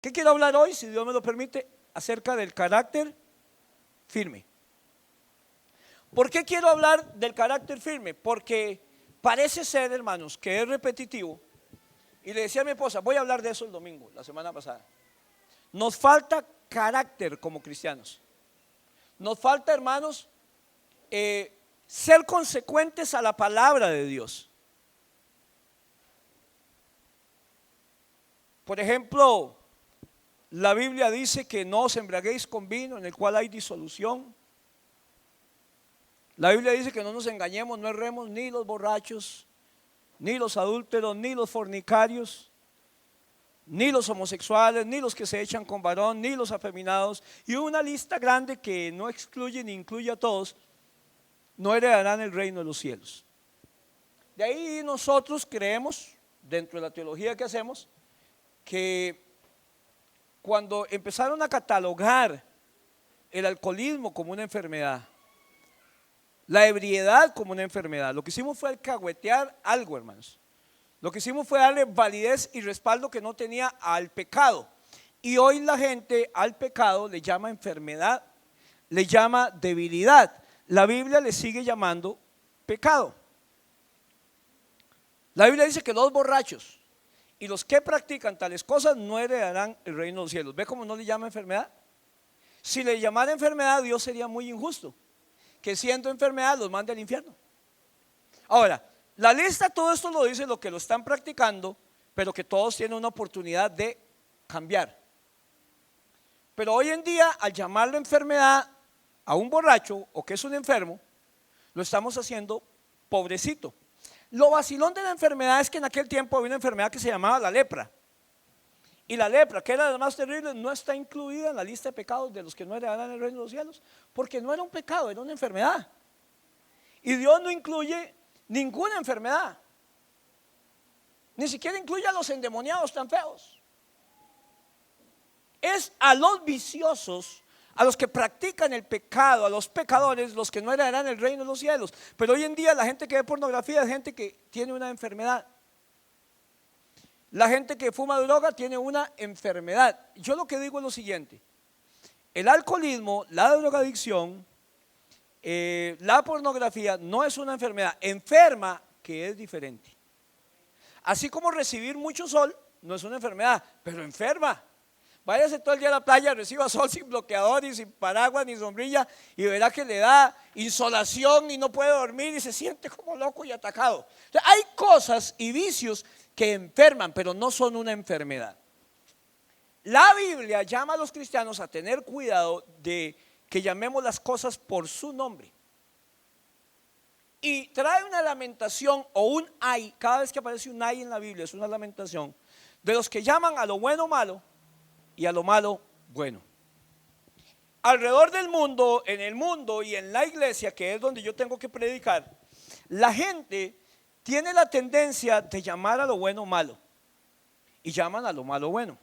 ¿Qué quiero hablar hoy, si Dios me lo permite? Acerca del carácter firme. ¿Por qué quiero hablar del carácter firme? Porque parece ser, hermanos, que es repetitivo. Y le decía a mi esposa, voy a hablar de eso el domingo, la semana pasada. Nos falta carácter como cristianos. Nos falta, hermanos, ser consecuentes a la palabra de Dios. Por ejemplo, la Biblia dice que no os embriaguéis con vino en el cual hay disolución. La Biblia dice que no nos engañemos, no erremos ni los borrachos, ni los adúlteros, ni los fornicarios, ni los homosexuales, ni los que se echan con varón, ni los afeminados, y una lista grande que no excluye ni incluye a todos, no heredarán el reino de los cielos. De ahí nosotros creemos, dentro de la teología que hacemos, que cuando empezaron a catalogar el alcoholismo como una enfermedad, la ebriedad como una enfermedad, lo que hicimos fue alcahuetear algo, hermanos. Lo que hicimos fue darle validez y respaldo que no tenía al pecado. Y hoy la gente al pecado le llama enfermedad, le llama debilidad. La Biblia le sigue llamando pecado. La Biblia dice que los borrachos y los que practican tales cosas no heredarán el reino de los cielos. ¿Ve cómo no le llama enfermedad? Si le llamara enfermedad, Dios sería muy injusto, que siendo enfermedad los mande al infierno. Ahora, la lista, todo esto lo dice lo que lo están practicando, pero que todos tienen una oportunidad de cambiar. Pero hoy en día, al llamarlo enfermedad a un borracho o que es un enfermo, lo estamos haciendo pobrecito. Lo vacilón de la enfermedad es que en aquel tiempo había una enfermedad que se llamaba la lepra. Y la lepra, que era de las más terribles, no está incluida en la lista de pecados de los que no heredarán el reino de los cielos, porque no era un pecado, era una enfermedad. Y Dios no incluye ninguna enfermedad, ni siquiera incluye a los endemoniados tan feos. Es a los viciosos, a los que practican el pecado, a los pecadores, los que no heredarán el reino de los cielos. Pero hoy en día la gente que ve pornografía es gente que tiene una enfermedad. La gente que fuma droga tiene una enfermedad. Yo lo que digo es lo siguiente: el alcoholismo, la drogadicción, la pornografía no es una enfermedad, enferma que es diferente. Así como recibir mucho sol no es una enfermedad, pero enferma. Váyase todo el día a la playa, reciba sol sin bloqueador y sin paraguas ni sombrilla y verá que le da insolación y no puede dormir y se siente como loco y atacado. O sea, hay cosas y vicios que enferman, pero no son una enfermedad. La Biblia llama a los cristianos a tener cuidado de que llamemos las cosas por su nombre. Y trae una lamentación o un ay, cada vez que aparece un ay en la Biblia es una lamentación de los que llaman a lo bueno malo y a lo malo bueno. Alrededor del mundo, en el mundo y en la iglesia, que es donde yo tengo que predicar, la gente tiene la tendencia de llamar a lo bueno malo y llaman a lo malo bueno.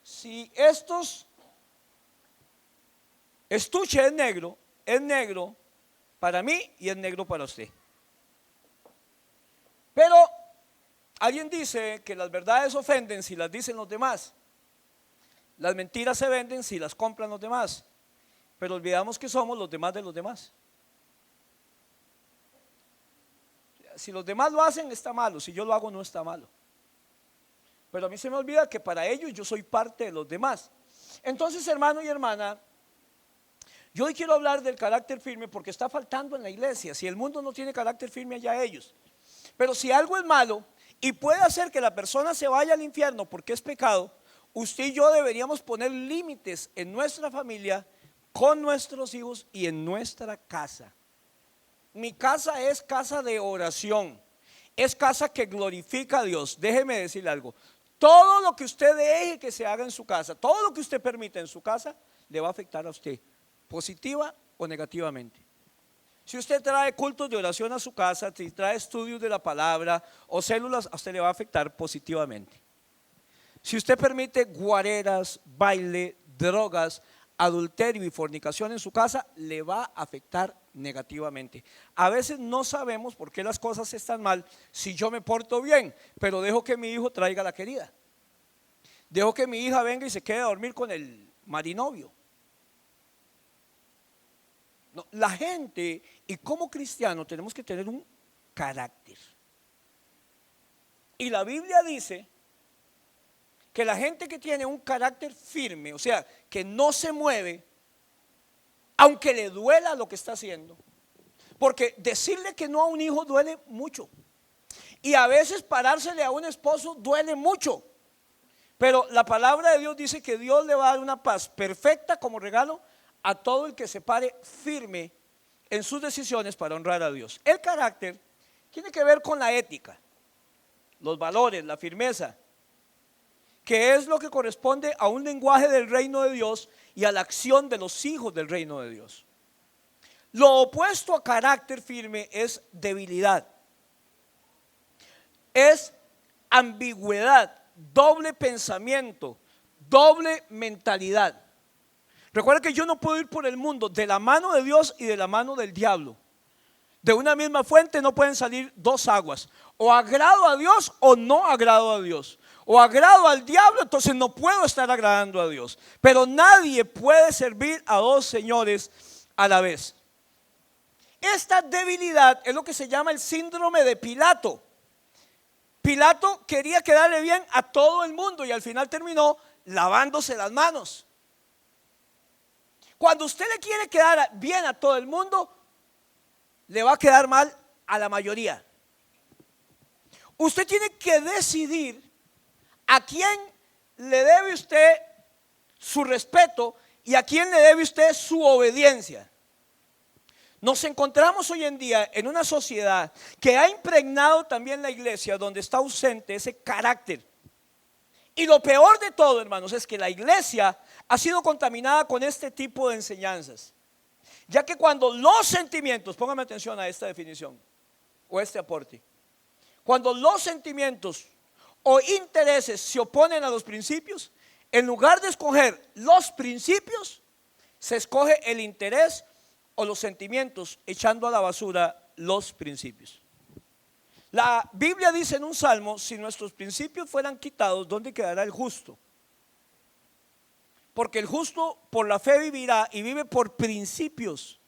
Si estos estuche es negro para mí y es negro para usted. Pero alguien dice que las verdades ofenden si las dicen los demás. Las mentiras se venden si las compran los demás. Pero olvidamos que somos los demás de los demás. Si los demás lo hacen está malo, si yo lo hago no está malo. Pero a mí se me olvida que para ellos yo soy parte de los demás. Entonces, hermano y hermana, yo hoy quiero hablar del carácter firme porque está faltando en la iglesia. Si el mundo no tiene carácter firme, allá ellos. Pero si algo es malo y puede hacer que la persona se vaya al infierno porque es pecado, usted y yo deberíamos poner límites en nuestra familia, con nuestros hijos y en nuestra casa. Mi casa es casa de oración, es casa que glorifica a Dios. Déjeme decirle algo: todo lo que usted deje que se haga en su casa, todo lo que usted permita en su casa, le va a afectar a usted, positiva o negativamente. Si usted trae cultos de oración a su casa, si trae estudios de la palabra o células, a usted le va a afectar positivamente. Si usted permite guareras, baile, drogas, adulterio y fornicación en su casa, le va a afectar negativamente. A veces no sabemos por qué las cosas están mal si yo me porto bien, pero dejo que mi hijo traiga la querida. Dejo que mi hija venga y se quede a dormir con el marinovio. No, la gente, y como cristiano tenemos que tener un carácter. Y la Biblia dice que la gente que tiene un carácter firme, o sea, que no se mueve, aunque le duela lo que está haciendo, porque decirle que no a un hijo duele mucho, y a veces parársele a un esposo duele mucho, pero la palabra de Dios dice que Dios le va a dar una paz perfecta como regalo a todo el que se pare firme en sus decisiones para honrar a Dios. El carácter tiene que ver con la ética, los valores, la firmeza, que es lo que corresponde a un lenguaje del reino de Dios y a la acción de los hijos del reino de Dios. Lo opuesto a carácter firme es debilidad, es ambigüedad, doble pensamiento, doble mentalidad. Recuerda que yo no puedo ir por el mundo de la mano de Dios y de la mano del diablo. De una misma fuente no pueden salir dos aguas. O agrado a Dios o no agrado a Dios. O agrado al diablo, entonces no puedo estar agradando a Dios. Pero nadie puede servir a dos señores a la vez. Esta debilidad es lo que se llama el síndrome de Pilato. Pilato quería quedarle bien a todo el mundo y al final terminó lavándose las manos. Cuando usted le quiere quedar bien a todo el mundo, le va a quedar mal a la mayoría. Usted tiene que decidir a quién le debe usted su respeto y a quién le debe usted su obediencia. Nos encontramos hoy en día en una sociedad que ha impregnado también la iglesia, donde está ausente ese carácter. Y lo peor de todo, hermanos, es que la iglesia ha sido contaminada con este tipo de enseñanzas. Ya que cuando los sentimientos, póngame atención a esta definición o este aporte, cuando los sentimientos o intereses se oponen a los principios, en lugar de escoger los principios, se escoge el interés o los sentimientos, echando a la basura los principios. La Biblia dice en un salmo: si nuestros principios fueran quitados, ¿dónde quedará el justo? Porque el justo por la fe vivirá, y vive por principios.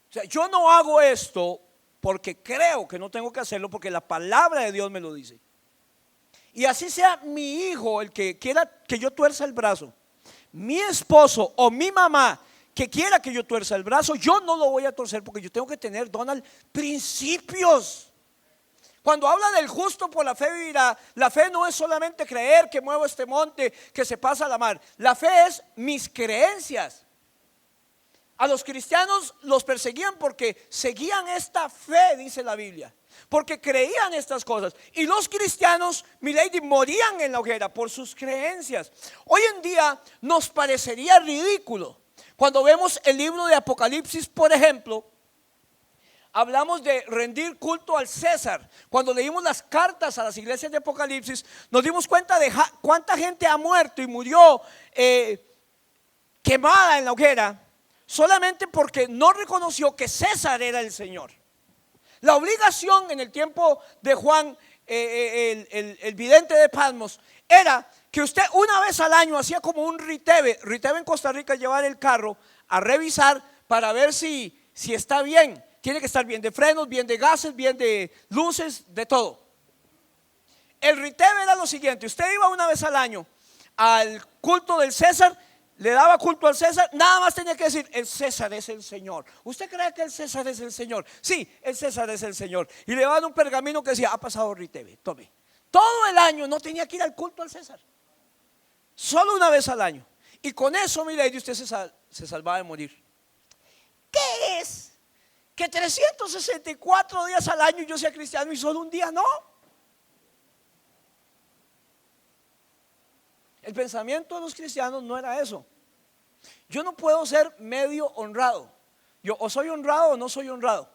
O sea, yo no hago esto porque creo que no tengo que hacerlo, porque la palabra de Dios me lo dice. Y así sea mi hijo el que quiera que yo tuerza el brazo, mi esposo o mi mamá que quiera que yo tuerza el brazo, yo no lo voy a torcer, porque yo tengo que tener, Donald, principios. Cuando habla del justo por la fe vivirá, la fe no es solamente creer que muevo este monte, que se pasa a la mar. La fe es mis creencias. A los cristianos los perseguían porque seguían esta fe, dice la Biblia, porque creían estas cosas. Y los cristianos, mi lady, morían en la hoguera por sus creencias. Hoy en día nos parecería ridículo cuando vemos el libro de Apocalipsis, por ejemplo. Hablamos de rendir culto al César. Cuando leímos las cartas a las iglesias de Apocalipsis, nos dimos cuenta de cuánta gente ha muerto y murió quemada en la hoguera, solamente porque no reconoció que César era el Señor. La obligación en el tiempo de Juan, el vidente de Patmos, era que usted una vez al año hacía como un riteve en Costa Rica, llevar el carro a revisar para ver si está bien. Tiene que estar bien de frenos, bien de gases, bien de luces, de todo. El riteve era lo siguiente: usted iba una vez al año al culto del César, le daba culto al César, nada más tenía que decir: el César es el Señor. ¿Usted cree que el César es el Señor? Sí, el César es el Señor. Y le daban un pergamino que decía: ha pasado riteve, tome. Todo el año no tenía que ir al culto al César, solo una vez al año. Y con eso, mi lady, usted se salvaba de morir. ¿Qué es? Que 364 días al año yo sea cristiano y solo un día no. El pensamiento de los cristianos no era eso. Yo no puedo ser medio honrado. Yo o soy honrado o no soy honrado.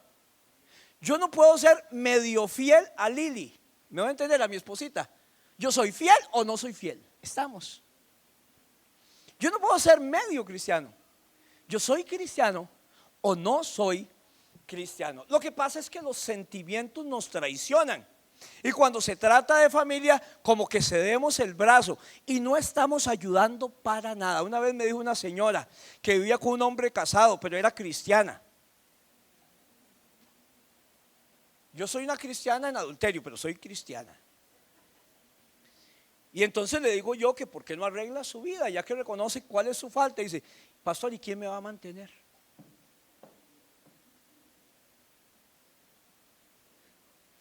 Yo no puedo ser medio fiel a Lili. ¿Me voy a entender? A mi esposita. Yo soy fiel o no soy fiel. Estamos. Yo no puedo ser medio cristiano. Yo soy cristiano o no soy cristiano. Lo que pasa es que los sentimientos nos traicionan. Y cuando se trata de familia, como que cedemos el brazo y no estamos ayudando para nada. Una vez me dijo una señora que vivía con un hombre casado, pero era cristiana. Yo soy una cristiana en adulterio, pero soy cristiana. Y entonces le digo yo que por qué no arregla su vida, ya que reconoce cuál es su falta. Y dice, pastor, ¿y quién me va a mantener?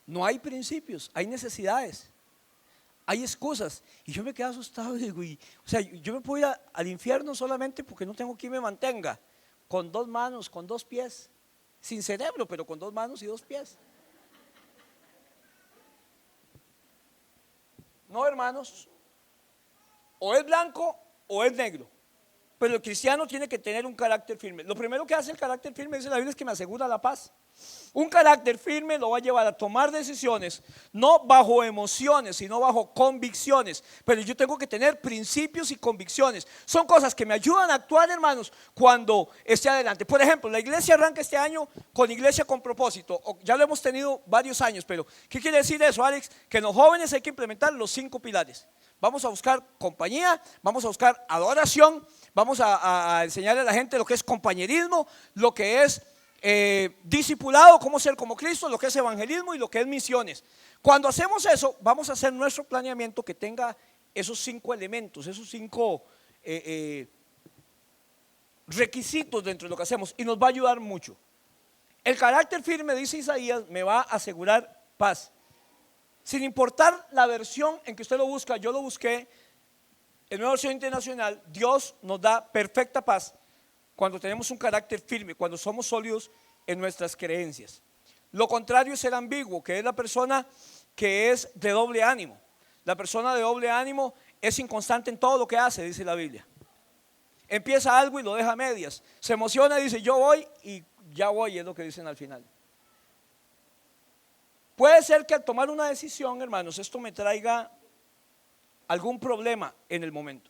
No hay principios, hay necesidades, hay excusas. Y yo me quedé asustado y digo, o sea, yo me puedo ir al infierno solamente porque no tengo quien me mantenga. Con 2 manos, con 2 pies, sin cerebro, pero con 2 manos y 2 pies. No, hermanos, o es blanco o es negro. Pero el cristiano tiene que tener un carácter firme. Lo primero que hace el carácter firme, dice la Biblia, es que me asegura la paz. Un carácter firme lo va a llevar a tomar decisiones, no bajo emociones, sino bajo convicciones. Pero yo tengo que tener principios y convicciones. Son cosas que me ayudan a actuar, hermanos, cuando esté adelante. Por ejemplo, la iglesia arranca este año con iglesia con propósito. Ya lo hemos tenido varios años, pero ¿qué quiere decir eso, Alex? Que en los jóvenes hay que implementar los 5 pilares. Vamos a buscar compañía, vamos a buscar adoración, vamos a enseñarle a la gente lo que es compañerismo, lo que es discipulado, cómo ser como Cristo, lo que es evangelismo y lo que es misiones. Cuando hacemos eso, vamos a hacer nuestro planeamiento que tenga esos 5 elementos, esos 5 requisitos dentro de lo que hacemos y nos va a ayudar mucho. El carácter firme, dice Isaías, me va a asegurar paz. Sin importar la versión en que usted lo busca, yo lo busqué en Nueva Versión Internacional. Dios nos da perfecta paz cuando tenemos un carácter firme, cuando somos sólidos en nuestras creencias. Lo contrario es ser ambiguo, que es la persona que es de doble ánimo. La persona de doble ánimo es inconstante en todo lo que hace, dice la Biblia. Empieza algo y lo deja a medias. Se emociona y dice yo voy y ya voy, es lo que dicen al final. Puede ser que al tomar una decisión, hermanos, esto me traiga algún problema en el momento.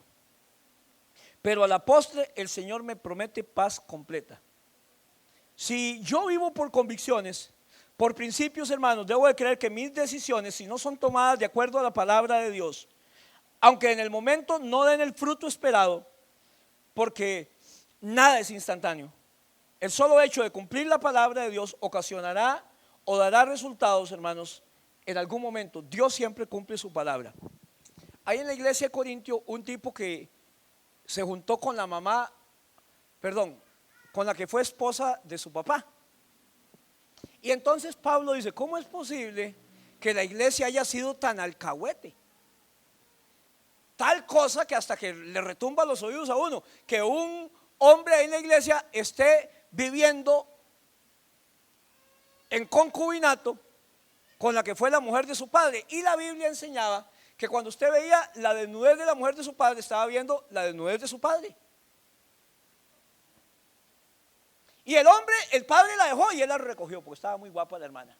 Pero a la postre el Señor me promete paz completa. Si yo vivo por convicciones, por principios, hermanos, debo de creer que mis decisiones, si no son tomadas de acuerdo a la palabra de Dios, aunque en el momento no den el fruto esperado, porque nada es instantáneo, el solo hecho de cumplir la palabra de Dios ocasionará o dará resultados, hermanos, en algún momento. Dios siempre cumple su palabra. Hay en la iglesia de Corintio un tipo que se juntó con la mamá, con la que fue esposa de su papá. Y entonces Pablo dice, ¿cómo es posible que la iglesia haya sido tan alcahuete? Tal cosa que hasta que le retumba los oídos a uno, que un hombre en la iglesia esté viviendo en concubinato con la que fue la mujer de su padre. Y la Biblia enseñaba que cuando usted veía la desnudez de la mujer de su padre, estaba viendo la desnudez de su padre. Y el hombre, el padre la dejó y él la recogió porque estaba muy guapa la hermana.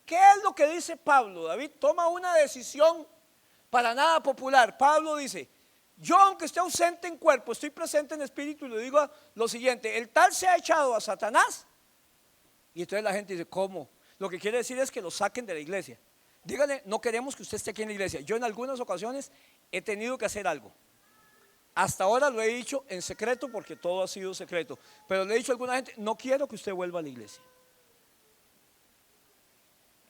¿Qué es lo que dice Pablo? David toma una decisión para nada popular. Pablo dice, yo aunque esté ausente en cuerpo, estoy presente en espíritu, y le digo lo siguiente, el tal se ha echado a Satanás. Y entonces la gente dice, ¿cómo? Lo que quiere decir es que lo saquen de la iglesia. Dígale, no queremos que usted esté aquí en la iglesia. Yo en algunas ocasiones he tenido que hacer algo. Hasta ahora lo he dicho en secreto porque todo ha sido secreto. Pero le he dicho a alguna gente, no quiero que usted vuelva a la iglesia.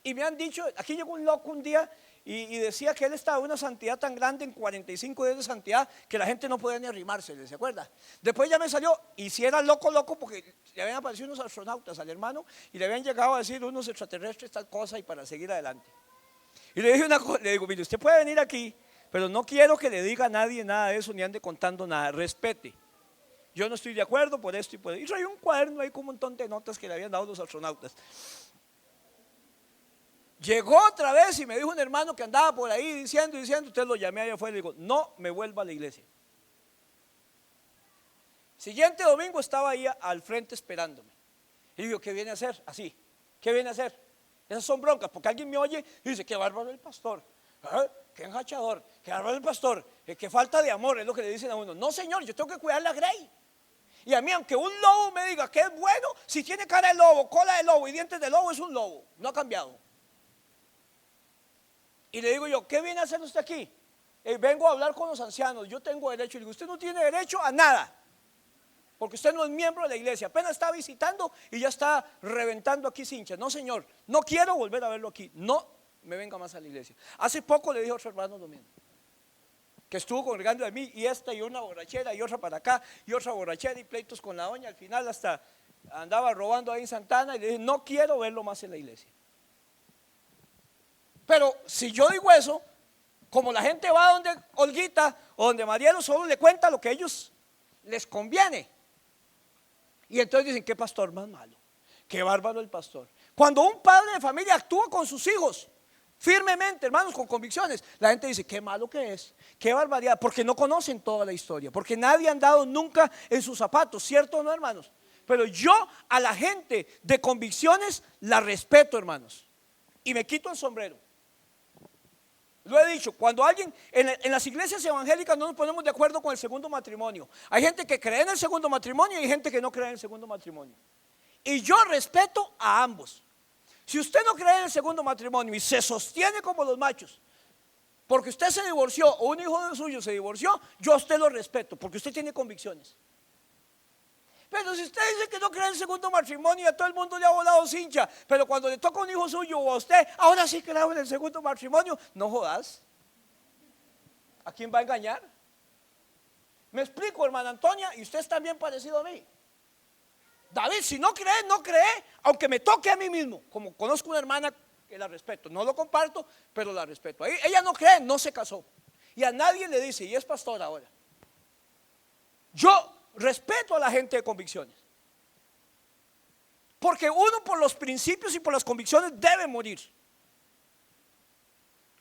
Y me han dicho, aquí llegó un loco un día y decía que él estaba en una santidad tan grande, en 45 días de santidad, que la gente no podía ni arrimarse, ¿se acuerda? Después ya me salió, y si era loco porque le habían aparecido unos astronautas al hermano y le habían llegado a decir unos extraterrestres tal cosa y para seguir adelante. Y le dije una cosa, le digo, mire, usted puede venir aquí, pero no quiero que le diga a nadie nada de eso, ni ande contando nada, respete. Yo no estoy de acuerdo por esto y por eso. Y traía un cuaderno ahí con un montón de notas que le habían dado los astronautas. Llegó otra vez y me dijo un hermano que andaba por ahí diciendo, entonces lo llamé allá afuera y le digo, no me vuelva a la iglesia. Siguiente domingo estaba ahí al frente esperándome. Y digo, ¿qué viene a hacer? Así, ¿qué viene a hacer? Esas son broncas, porque alguien me oye y dice, qué bárbaro el pastor, qué enjachador, qué bárbaro el pastor, qué falta de amor, es lo que le dicen a uno. No, señor, yo tengo que cuidar la grey. Y a mí, aunque un lobo me diga que es bueno, si tiene cara de lobo, cola de lobo y dientes de lobo, es un lobo. No ha cambiado. Y le digo yo, ¿qué viene a hacer usted aquí? Vengo a hablar con los ancianos, yo tengo derecho. Y le digo, usted no tiene derecho a nada, porque usted no es miembro de la iglesia. Apenas está visitando y ya está reventando aquí cinchas. No, señor, no quiero volver a verlo aquí. No me venga más a la iglesia. Hace poco le dije a otro hermano lo mismo, que estuvo congregando a mí, y esta y una borrachera y otra para acá y otra borrachera y pleitos con la doña. Al final hasta andaba robando ahí en Santana, y le dije, no quiero verlo más en la iglesia. Pero si yo digo eso, como la gente va donde Olguita o donde Marielo, solo le cuenta lo que a ellos les conviene. Y entonces dicen, qué pastor más malo, qué bárbaro el pastor. Cuando un padre de familia actúa con sus hijos firmemente, hermanos, con convicciones, la gente dice, qué malo que es, qué barbaridad, porque no conocen toda la historia, porque nadie ha andado nunca en sus zapatos, ¿cierto o no, hermanos? Pero yo a la gente de convicciones la respeto, hermanos, y me quito el sombrero. Lo he dicho, cuando alguien, en las iglesias evangélicas no nos ponemos de acuerdo con el segundo matrimonio. Hay gente que cree en el segundo matrimonio y hay gente que no cree en el segundo matrimonio. Y yo respeto a ambos. Si usted no cree en el segundo matrimonio y se sostiene como los machos, porque usted se divorció o un hijo suyo se divorció, yo a usted lo respeto, porque usted tiene convicciones. Pero si usted dice que no cree en el segundo matrimonio y a todo el mundo le ha volado cincha, pero cuando le toca un hijo suyo o a usted, ahora sí creo en el segundo matrimonio, no jodas. ¿A quién va a engañar? Me explico, hermana Antonia, y usted es también parecido a mí. David, si no cree, no cree, aunque me toque a mí mismo. Como conozco una hermana que la respeto, no lo comparto, pero la respeto. Ella no cree, no se casó. Y a nadie le dice, y es pastor ahora. Yo respeto a la gente de convicciones, porque uno por los principios y por las convicciones debe morir.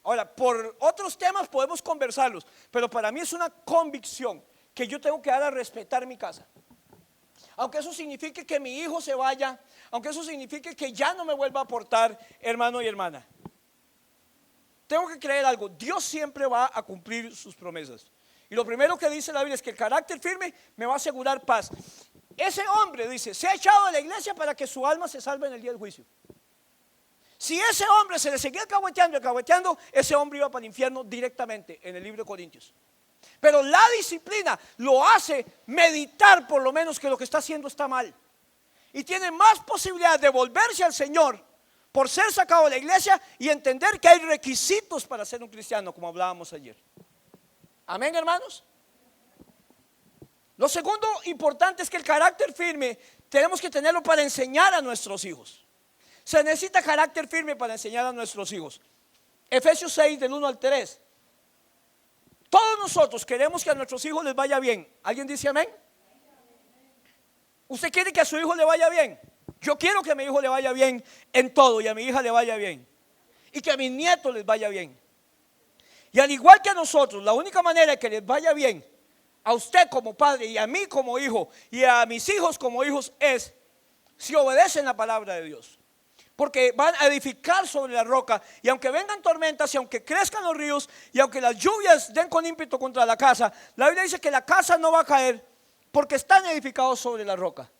Ahora, por otros temas podemos conversarlos, pero para mí es una convicción que yo tengo que dar a respetar mi casa. Aunque eso signifique que mi hijo se vaya, aunque eso signifique que ya no me vuelva a aportar, hermano y hermana, tengo que creer algo: Dios siempre va a cumplir sus promesas. Y lo primero que dice la Biblia es que el carácter firme me va a asegurar paz. Ese hombre, dice, se ha echado de la iglesia para que su alma se salve en el día del juicio. Si ese hombre se le seguía alcahueteando, ese hombre iba para el infierno directamente, en el libro de Corintios. Pero la disciplina lo hace meditar por lo menos que lo que está haciendo está mal, y tiene más posibilidad de volverse al Señor por ser sacado de la iglesia y entender que hay requisitos para ser un cristiano, como hablábamos ayer. Amén, hermanos. Lo segundo importante es que el carácter firme tenemos que tenerlo para enseñar a nuestros hijos. Se necesita carácter firme para enseñar a nuestros hijos. Efesios 6 del 1 al 3. Todos nosotros queremos que a nuestros hijos les vaya bien. ¿Alguien dice amén? ¿Usted quiere que a su hijo le vaya bien? Yo quiero que a mi hijo le vaya bien en todo, y a mi hija le vaya bien, y que a mis nietos les vaya bien. Y al igual que a nosotros, la única manera de que les vaya bien a usted como padre y a mí como hijo y a mis hijos como hijos es si obedecen la palabra de Dios. Porque van a edificar sobre la roca, y aunque vengan tormentas y aunque crezcan los ríos y aunque las lluvias den con ímpetu contra la casa, la Biblia dice que la casa no va a caer porque están edificados sobre la roca.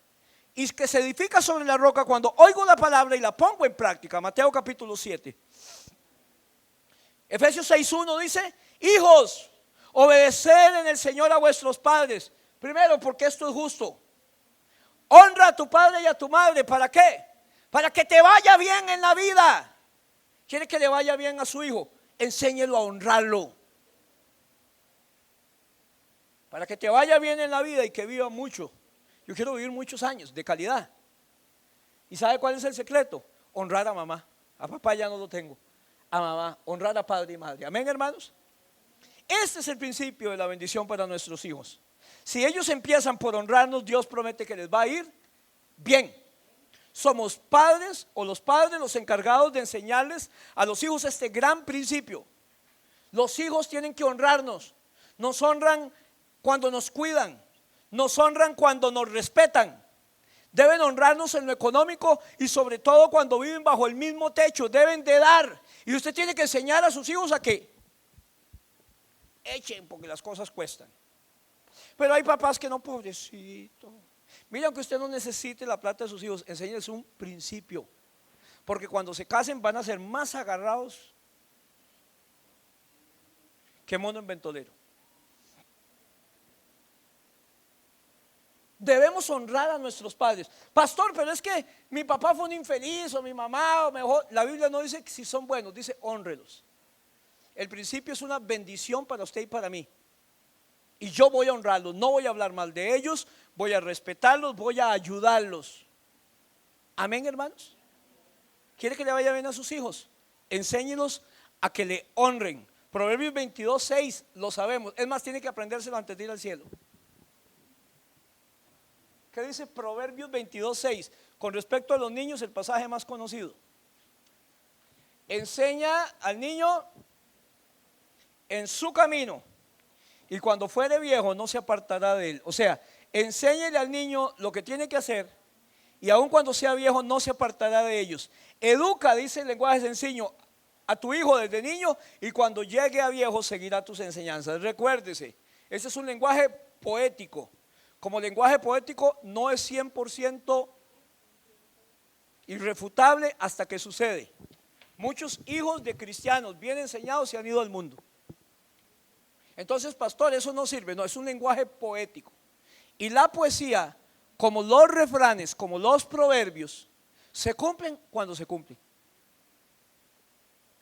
Y que se edifica sobre la roca cuando oigo la palabra y la pongo en práctica. Mateo capítulo 7. Efesios 6:1 dice: hijos, obedeced en el Señor a vuestros padres. Primero, porque esto es justo. Honra a tu padre y a tu madre. ¿Para qué? Para que te vaya bien en la vida. ¿Quiere que le vaya bien a su hijo? Enséñelo a honrarlo. Para que te vaya bien en la vida y que viva mucho. Yo quiero vivir muchos años de calidad. ¿Y sabe cuál es el secreto? Honrar a mamá. A papá ya no lo tengo. A mamá, honrar a padre y madre. Amén, hermanos. Este es el principio de la bendición para nuestros hijos. Si ellos empiezan por honrarnos, Dios promete que les va a ir bien. Somos padres, o los padres, los encargados de enseñarles a los hijos este gran principio. Los hijos tienen que honrarnos. Nos honran cuando nos cuidan, nos honran cuando nos respetan. Deben honrarnos en lo económico y sobre todo cuando viven bajo el mismo techo. Deben de dar. Y usted tiene que enseñar a sus hijos a que echen, porque las cosas cuestan. Pero hay papás que no, pobrecito, Mira, aunque usted no necesite la plata de sus hijos, enséñeles un principio. Porque cuando se casen van a ser más agarrados que mono en ventolero. Debemos honrar a nuestros padres. Pastor, pero es que mi papá fue un infeliz o mi mamá o mejor. La Biblia no dice que si son buenos, dice honrelos. El principio es una bendición para usted y para mí. Y yo voy a honrarlos, no voy a hablar mal de ellos, voy a respetarlos, voy a ayudarlos. Amén, hermanos. ¿Quiere que le vaya bien a sus hijos? Enséñelos a que le honren. Proverbios 22:6, lo sabemos. Es más, tiene que aprendérselo antes de ir al cielo. ¿Qué dice Proverbios 22:6? Con respecto a los niños, el pasaje más conocido. Enseña al niño en su camino, y cuando fuere viejo no se apartará de él. O sea, enséñele al niño lo que tiene que hacer, y aun cuando sea viejo no se apartará de ellos. Educa, dice el lenguaje sencillo, a tu hijo desde niño, y cuando llegue a viejo seguirá tus enseñanzas. Recuérdese, ese es un lenguaje poético. Como lenguaje poético no es 100% irrefutable hasta que sucede. Muchos hijos de cristianos bien enseñados se han ido al mundo. Entonces, pastor, eso no sirve, no, es un lenguaje poético. Y la poesía, como los refranes, como los proverbios, se cumplen cuando se cumplen.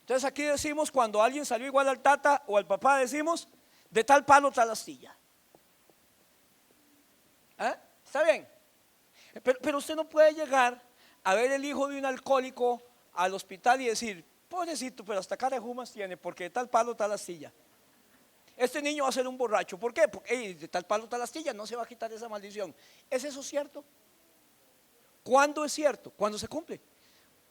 Entonces aquí decimos, cuando alguien salió igual al tata o al papá, decimos, de tal palo tal astilla. ¿Eh? ¿Está bien? Pero usted no puede llegar a ver el hijo de un alcohólico al hospital y decir, pobrecito, pero hasta cara de jumas tiene, porque de tal palo tal astilla. Este niño va a ser un borracho. ¿Por qué? Porque de tal palo tal astilla, no se va a quitar esa maldición. ¿Es eso cierto? ¿Cuándo es cierto? Cuando se cumple.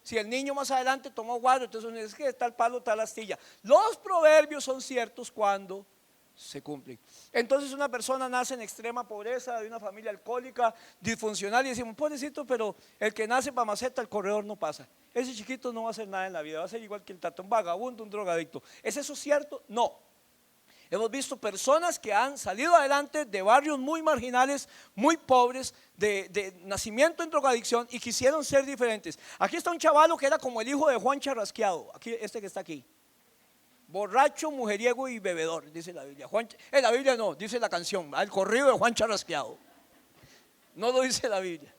Si el niño más adelante tomó guaro, entonces uno dice que de tal palo tal astilla. Los proverbios son ciertos cuando se cumplen. Entonces una persona nace en extrema pobreza, de una familia alcohólica, disfuncional, y decimos, pobrecito, pero el que nace para maceta, el corredor no pasa. Ese chiquito no va a hacer nada en la vida, va a ser igual que el tato, un vagabundo, un drogadicto. ¿Es eso cierto? No. Hemos visto personas que han salido adelante de barrios muy marginales, muy pobres, de nacimiento en drogadicción, y quisieron ser diferentes. Aquí está un chavalo que era como el hijo de Juan Charrasqueado, aquí, este que está aquí. Borracho, mujeriego y bebedor, dice la Biblia. La Biblia no, dice la canción, el corrido de Juan Charrasqueado. No lo dice la Biblia.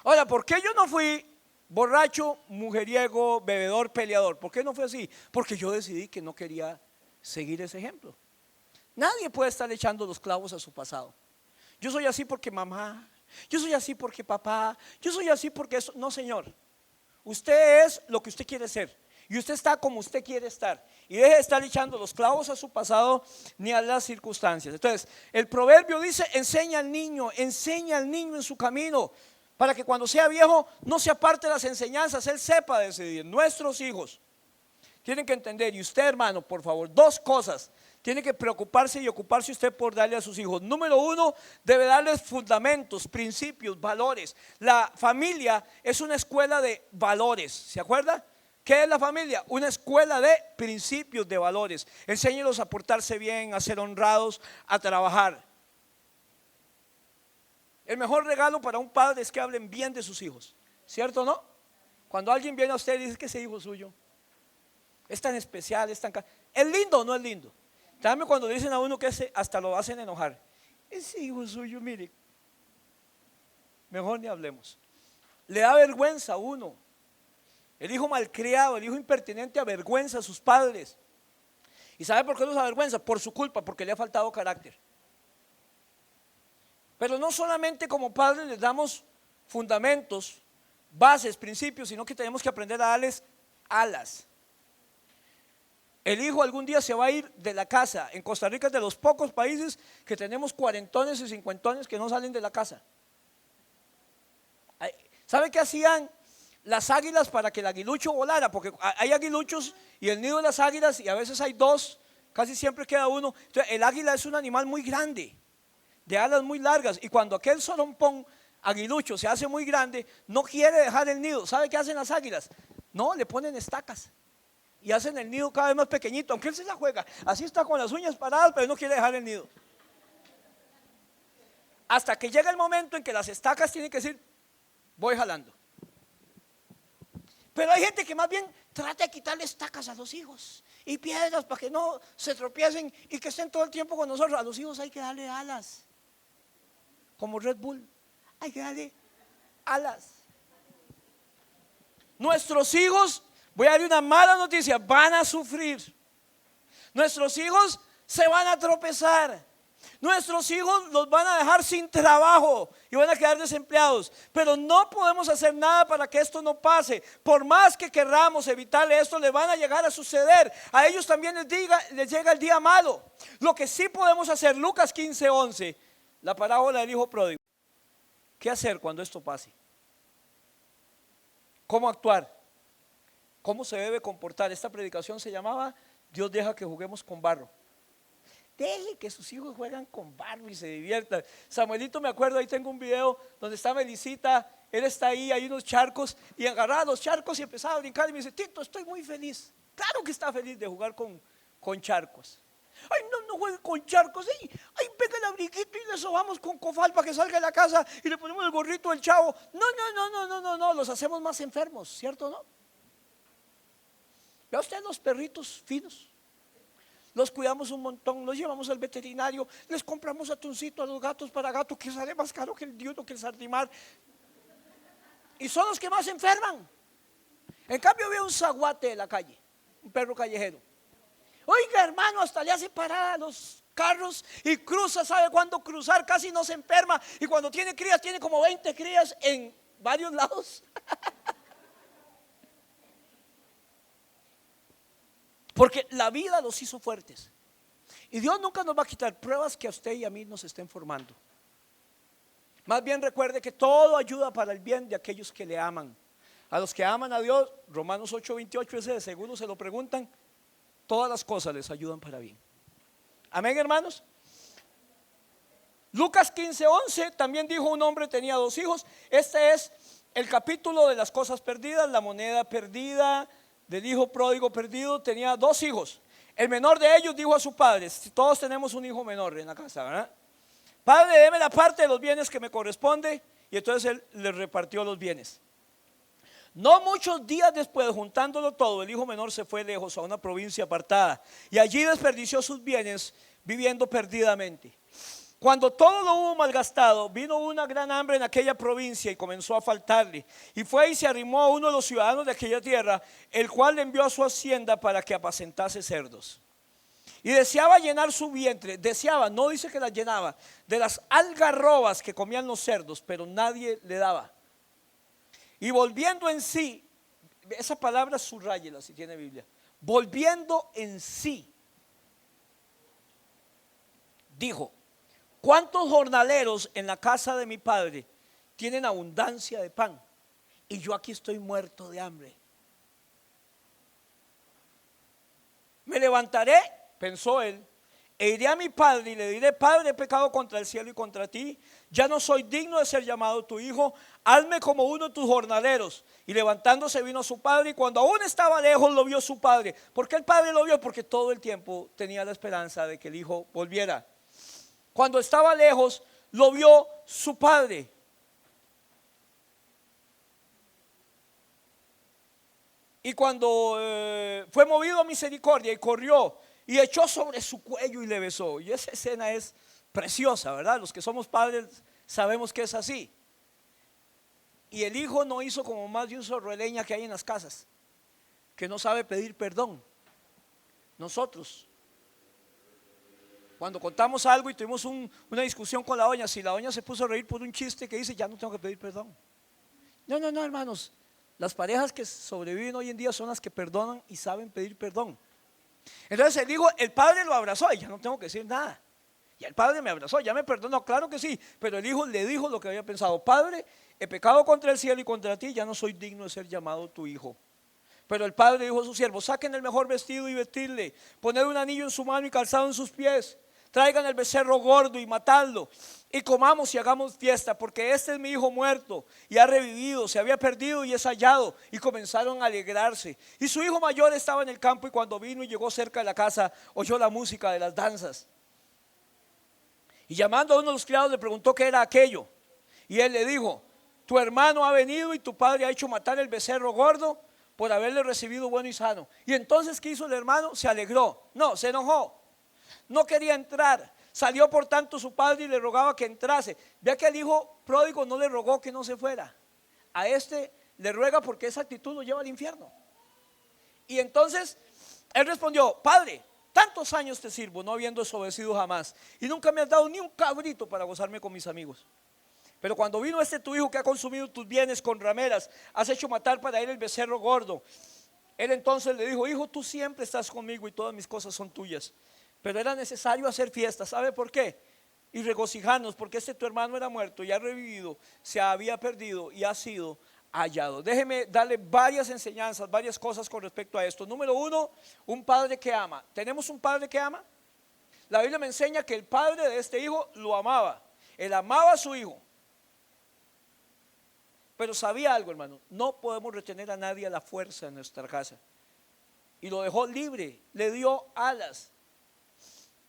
Ahora, ¿por qué yo no fui borracho, mujeriego, bebedor, peleador? ¿Por qué no fue así? Porque yo decidí que no quería seguir ese ejemplo. Nadie puede estar echando los clavos a su pasado. Yo soy así porque mamá, yo soy así porque papá, yo soy así porque eso. No, señor. Usted es lo que usted quiere ser. Y usted está como usted quiere estar. Y deje de estar echando los clavos a su pasado ni a las circunstancias. Entonces, el proverbio dice, enseña al niño en su camino, para que cuando sea viejo no se aparte de las enseñanzas, él sepa decidir. Nuestros hijos tienen que entender, y usted, hermano, por favor, dos cosas. Tiene que preocuparse y ocuparse usted por darle a sus hijos. Número uno, debe darles fundamentos, principios, valores. La familia es una escuela de valores, ¿se acuerda? ¿Qué es la familia? Una escuela de principios, de valores. Enséñelos a portarse bien, a ser honrados, a trabajar. El mejor regalo para un padre es que hablen bien de sus hijos, ¿cierto o no? Cuando alguien viene a usted y dice que ese hijo suyo es tan especial, ¿es lindo o no es lindo? También cuando dicen a uno que hasta lo hacen enojar. Ese hijo suyo, mire, mejor ni hablemos. Le da vergüenza a uno. El hijo malcriado, el hijo impertinente avergüenza a sus padres. ¿Y sabe por qué los avergüenza? Por su culpa, porque le ha faltado carácter. Pero no solamente como padres les damos fundamentos, bases, principios, sino que tenemos que aprender a darles alas. El hijo algún día se va a ir de la casa. En Costa Rica es de los pocos países que tenemos cuarentones y cincuentones que no salen de la casa. ¿Sabe qué hacían las águilas para que el aguilucho volara? Porque hay aguiluchos y el nido de las águilas, y a veces hay dos, casi siempre queda uno. Entonces, el águila es un animal muy grande, de alas muy largas, y cuando aquel sorompón aguilucho se hace muy grande, no quiere dejar el nido. ¿Sabe qué hacen las águilas? No, le ponen estacas y hacen el nido cada vez más pequeñito, aunque él se la juega. Así está con las uñas paradas, pero no quiere dejar el nido. hasta que llega el momento en que las estacas tienen que decir, voy jalando. Pero hay gente que más bien trata de quitarle estacas a los hijos y piedras para que no se tropiecen y que estén todo el tiempo con nosotros. A los hijos hay que darle alas, como Red Bull, hay que darle alas. Nuestros hijos, voy a darle una mala noticia, van a sufrir. Nuestros hijos se van a tropezar. Nuestros hijos los van a dejar sin trabajo y van a quedar desempleados. Pero no podemos hacer nada para que esto no pase. Por más que querramos evitarle esto, le van a llegar a suceder. A ellos también les llega el día malo. Lo que sí podemos hacer, Lucas 15:11, la parábola del hijo pródigo. ¿Qué hacer cuando esto pase? ¿Cómo actuar? ¿Cómo se debe comportar? Esta predicación se llamaba Dios deja que juguemos con barro. Deje que sus hijos juegan con barro y se diviertan. Samuelito, me acuerdo, ahí tengo un video donde está Melisita, él está ahí, hay unos charcos y agarraba los charcos y empezaba a brincar y me dice, Tito, estoy muy feliz. Claro que está feliz de jugar con charcos. Ay, no juegue con charcos. Ay, pega el abriguito y le sobamos con cofal para que salga de la casa y le ponemos el gorrito del chavo. No, los hacemos más enfermos, ¿cierto o no? Vea usted los perritos finos. Los cuidamos un montón, los llevamos al veterinario, les compramos atuncito a los gatos para gato que sale más caro que el diuno, que el sardimar. Y son los que más enferman. En cambio veo un zaguate de la calle, un perro callejero. Oiga, hermano, hasta le hace parada a los carros y cruza, sabe cuándo cruzar, casi no se enferma. Y cuando tiene crías, tiene como 20 crías en varios lados. Porque la vida los hizo fuertes. Y Dios nunca nos va a quitar pruebas que a usted y a mí nos estén formando. Más bien recuerde que todo ayuda para el bien de aquellos que le aman. A los que aman a Dios, Romanos 8:28, ese de seguro se lo preguntan, todas las cosas les ayudan para bien. Amén, hermanos. Lucas 15:11 también dijo, un hombre tenía 2 hijos. Este es el capítulo de las cosas perdidas, la moneda perdida del hijo pródigo perdido. Tenía 2 hijos. El menor de ellos dijo a su padre, todos tenemos un hijo menor en la casa, ¿verdad? Padre, deme la parte de los bienes que me corresponde. Y entonces él le repartió los bienes. No muchos días después, juntándolo todo, el hijo menor se fue lejos a una provincia apartada y allí desperdició sus bienes viviendo perdidamente. Cuando todo lo hubo malgastado, vino una gran hambre en aquella provincia y comenzó a faltarle. Y fue y se arrimó a uno de los ciudadanos de aquella tierra, el cual le envió a su hacienda para que apacentase cerdos. Y deseaba llenar su vientre, deseaba, no dice que las llenaba, de las algarrobas que comían los cerdos, pero nadie le daba. Y volviendo en sí, esa palabra subrayela si tiene Biblia, volviendo en sí, dijo, ¿cuántos jornaleros en la casa de mi padre tienen abundancia de pan? Y yo aquí estoy muerto de hambre. Me levantaré, pensó él, e iré a mi padre y le diré, Padre, he pecado contra el cielo y contra ti, ya no soy digno de ser llamado tu hijo, hazme como uno de tus jornaleros. Y levantándose vino a su padre, y cuando aún estaba lejos lo vio su padre. ¿Por qué el padre lo vio? Porque todo el tiempo tenía la esperanza de que el hijo volviera. Cuando estaba lejos lo vio su padre. Y cuando fue movido a misericordia y corrió y echó sobre su cuello y le besó. Y esa escena es preciosa, ¿verdad? Los que somos padres sabemos que es así. Y el hijo no hizo como más de un zorro de leña que hay en las casas, que no sabe pedir perdón. Nosotros, cuando contamos algo y tuvimos una discusión con la doña, si la doña se puso a reír por un chiste que dice, ya no tengo que pedir perdón. No, hermanos. Las parejas que sobreviven hoy en día son las que perdonan y saben pedir perdón. Entonces el padre lo abrazó y ya no tengo que decir nada. Y el padre me abrazó, ya me perdonó, claro que sí. Pero el hijo le dijo lo que había pensado. Padre, he pecado contra el cielo y contra ti, ya no soy digno de ser llamado tu hijo. Pero el padre dijo a sus siervos, saquen el mejor vestido y vestirle, poned un anillo en su mano y calzado en sus pies. Traigan el becerro gordo y matadlo y comamos y hagamos fiesta, porque este es mi hijo muerto y ha revivido, se había perdido y es hallado. Y comenzaron a alegrarse. Y su hijo mayor estaba en el campo, y cuando vino y llegó cerca de la casa, oyó la música de las danzas. Y llamando a uno de los criados le preguntó qué era aquello. Y él le dijo: tu hermano ha venido y tu padre ha hecho matar el becerro gordo por haberle recibido bueno y sano. Y entonces, ¿qué hizo el hermano? Se alegró. No, se enojó. No quería entrar. Salió por tanto su padre y le rogaba que entrase. Vea que el hijo pródigo no le rogó que no se fuera. A este le ruega porque esa actitud lo lleva al infierno. Y entonces él respondió: padre, tantos años te sirvo, no habiendo desobedecido jamás, y nunca me has dado ni un cabrito para gozarme con mis amigos. Pero cuando vino este tu hijo que ha consumido tus bienes con rameras, has hecho matar para él el becerro gordo. Él entonces le dijo: hijo, tú siempre estás conmigo y todas mis cosas son tuyas. Pero era necesario hacer fiesta. ¿Sabe por qué? Y regocijarnos, porque este tu hermano era muerto y ha revivido, se había perdido y ha sido hallado. Déjeme darle varias enseñanzas, varias cosas con respecto a esto. Número uno, un padre que ama. ¿Tenemos un padre que ama? La Biblia me enseña que el padre de este hijo lo amaba. Él amaba a su hijo. Pero sabía algo, hermano: no podemos retener a nadie a la fuerza en nuestra casa. Y lo dejó libre, le dio alas.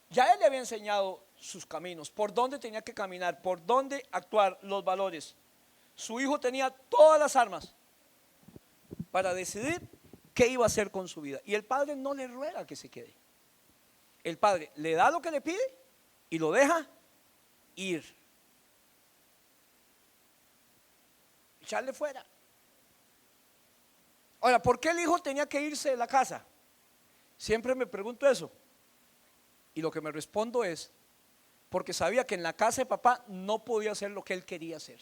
Ya él le había enseñado sus caminos, por dónde tenía que caminar, por dónde actuar, los valores. Su hijo tenía todas las armas para decidir qué iba a hacer con su vida. Y el padre no le ruega que se quede. El padre le da lo que le pide y lo deja ir. Echarle fuera. Ahora, ¿por qué el hijo tenía que irse de la casa? Siempre me pregunto eso. Y lo que me respondo es: porque sabía que en la casa de papá no podía hacer lo que él quería hacer.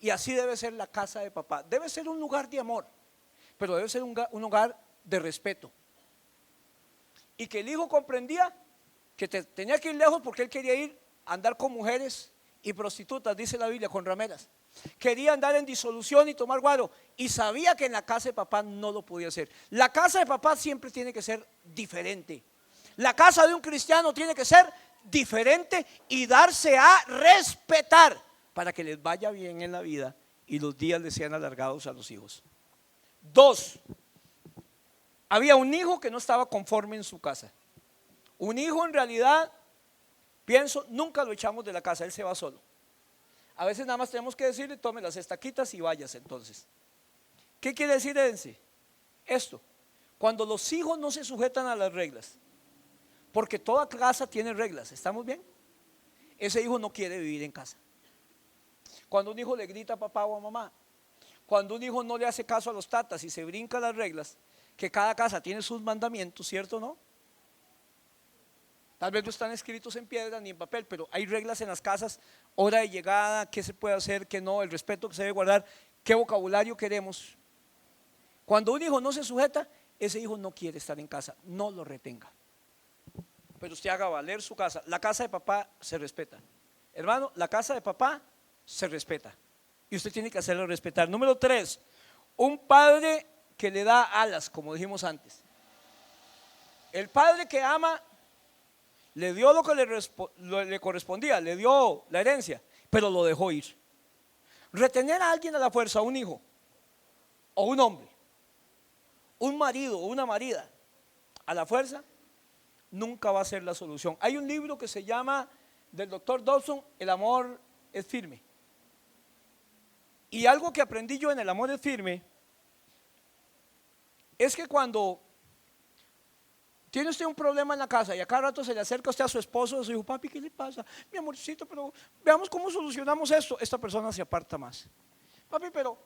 Y así debe ser la casa de papá. Debe ser un lugar de amor, pero debe ser un lugar de respeto. Y que el hijo comprendía que tenía que ir lejos porque él quería ir a andar con mujeres y prostitutas, dice la Biblia, con rameras. Quería andar en disolución y tomar guaro, y sabía que en la casa de papá no lo podía hacer. La casa de papá siempre tiene que ser diferente. La casa de un cristiano tiene que ser diferente y darse a respetar para que les vaya bien en la vida y los días les sean alargados a los hijos. Dos, había un hijo que no estaba conforme en su casa. Un hijo, en realidad, pienso, nunca lo echamos de la casa, él se va solo. A veces nada más tenemos que decirle: tome las estaquitas y váyase. Entonces, ¿qué quiere decir esto? Cuando los hijos no se sujetan a las reglas, porque toda casa tiene reglas, ¿estamos bien? Ese hijo no quiere vivir en casa. Cuando un hijo le grita a papá o a mamá, cuando un hijo no le hace caso a los tatas y se brinca las reglas, que cada casa tiene sus mandamientos, ¿cierto o no? Tal vez no están escritos en piedra ni en papel, pero hay reglas en las casas: hora de llegada, qué se puede hacer, qué no, el respeto que se debe guardar, qué vocabulario queremos. Cuando un hijo no se sujeta, ese hijo no quiere estar en casa, no lo retenga. Pero usted haga valer su casa. La casa de papá se respeta. Hermano, la casa de papá se respeta y usted tiene que hacerlo respetar. Número tres, un padre que le da alas, como dijimos antes. El padre que ama le dio lo que le correspondía, le dio la herencia, pero lo dejó ir. Retener a alguien a la fuerza, un hijo o un hombre, un marido o una marida a la fuerza, nunca va a ser la solución. Hay un libro que se llama, del doctor Dawson, El amor es firme. Y algo que aprendí yo en El amor es firme es que cuando tiene usted un problema en la casa y a cada rato se le acerca usted a su esposo y se dice: papi, ¿qué le pasa? Mi amorcito, pero veamos cómo solucionamos esto. Esta persona se aparta más. Papi, pero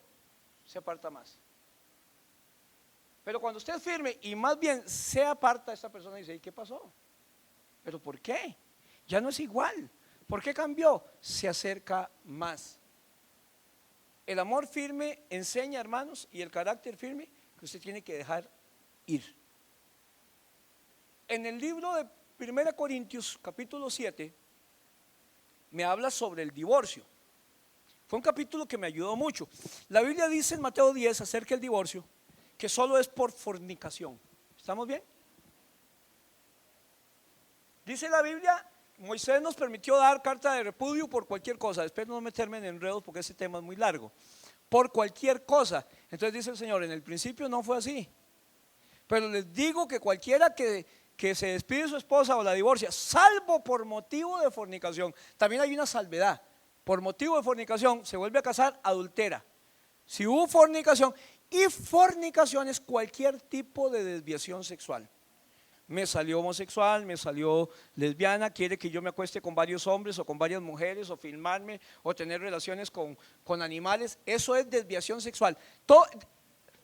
se aparta más. Pero cuando usted es firme y más bien se aparta, esta persona dice: ¿y qué pasó? ¿Pero por qué? Ya no es igual. ¿Por qué cambió? Se acerca más. El amor firme enseña, hermanos, y el carácter firme, que usted tiene que dejar ir. En el libro de 1 Corintios capítulo 7 me habla sobre el divorcio. Fue un capítulo que me ayudó mucho. La Biblia dice en Mateo 10 acerca del divorcio que solo es por fornicación. ¿Estamos bien? Dice la Biblia: Moisés nos permitió dar carta de repudio por cualquier cosa. Espero no meterme en enredos porque ese tema es muy largo. Por cualquier cosa. Entonces dice el Señor: en el principio no fue así, pero les digo que cualquiera que que se despide de su esposa o la divorcia, salvo por motivo de fornicación. También hay una salvedad. Por motivo de fornicación se vuelve a casar, adultera. Si hubo fornicación, y fornicación es cualquier tipo de desviación sexual. Me salió homosexual, me salió lesbiana, quiere que yo me acueste con varios hombres o con varias mujeres o filmarme o tener relaciones con animales. Eso es desviación sexual.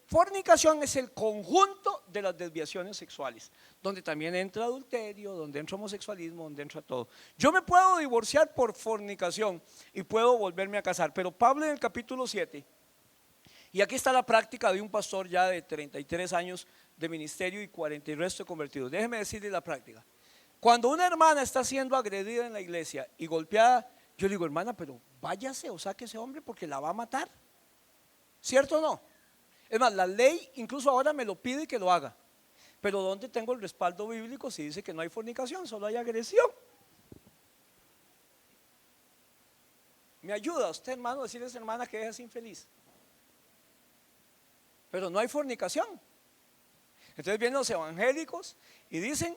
Fornicación es el conjunto de las desviaciones sexuales, donde también entra adulterio, donde entra homosexualismo, donde entra todo. Yo me puedo divorciar por fornicación y puedo volverme a casar, pero Pablo en el capítulo 7, y aquí está la práctica de un pastor ya de 33 años de ministerio y 40 y resto de convertidos. Déjeme decirle la práctica. Cuando una hermana está siendo agredida en la iglesia y golpeada, yo le digo, hermana, pero váyase o saque ese hombre porque la va a matar. ¿Cierto o no? Es más, la ley incluso ahora me lo pide que lo haga. Pero ¿dónde tengo el respaldo bíblico si dice que no hay fornicación, solo hay agresión? ¿Me ayuda usted, hermano, a decirle a esa hermana que es infeliz? Pero no hay fornicación. Entonces vienen los evangélicos y dicen,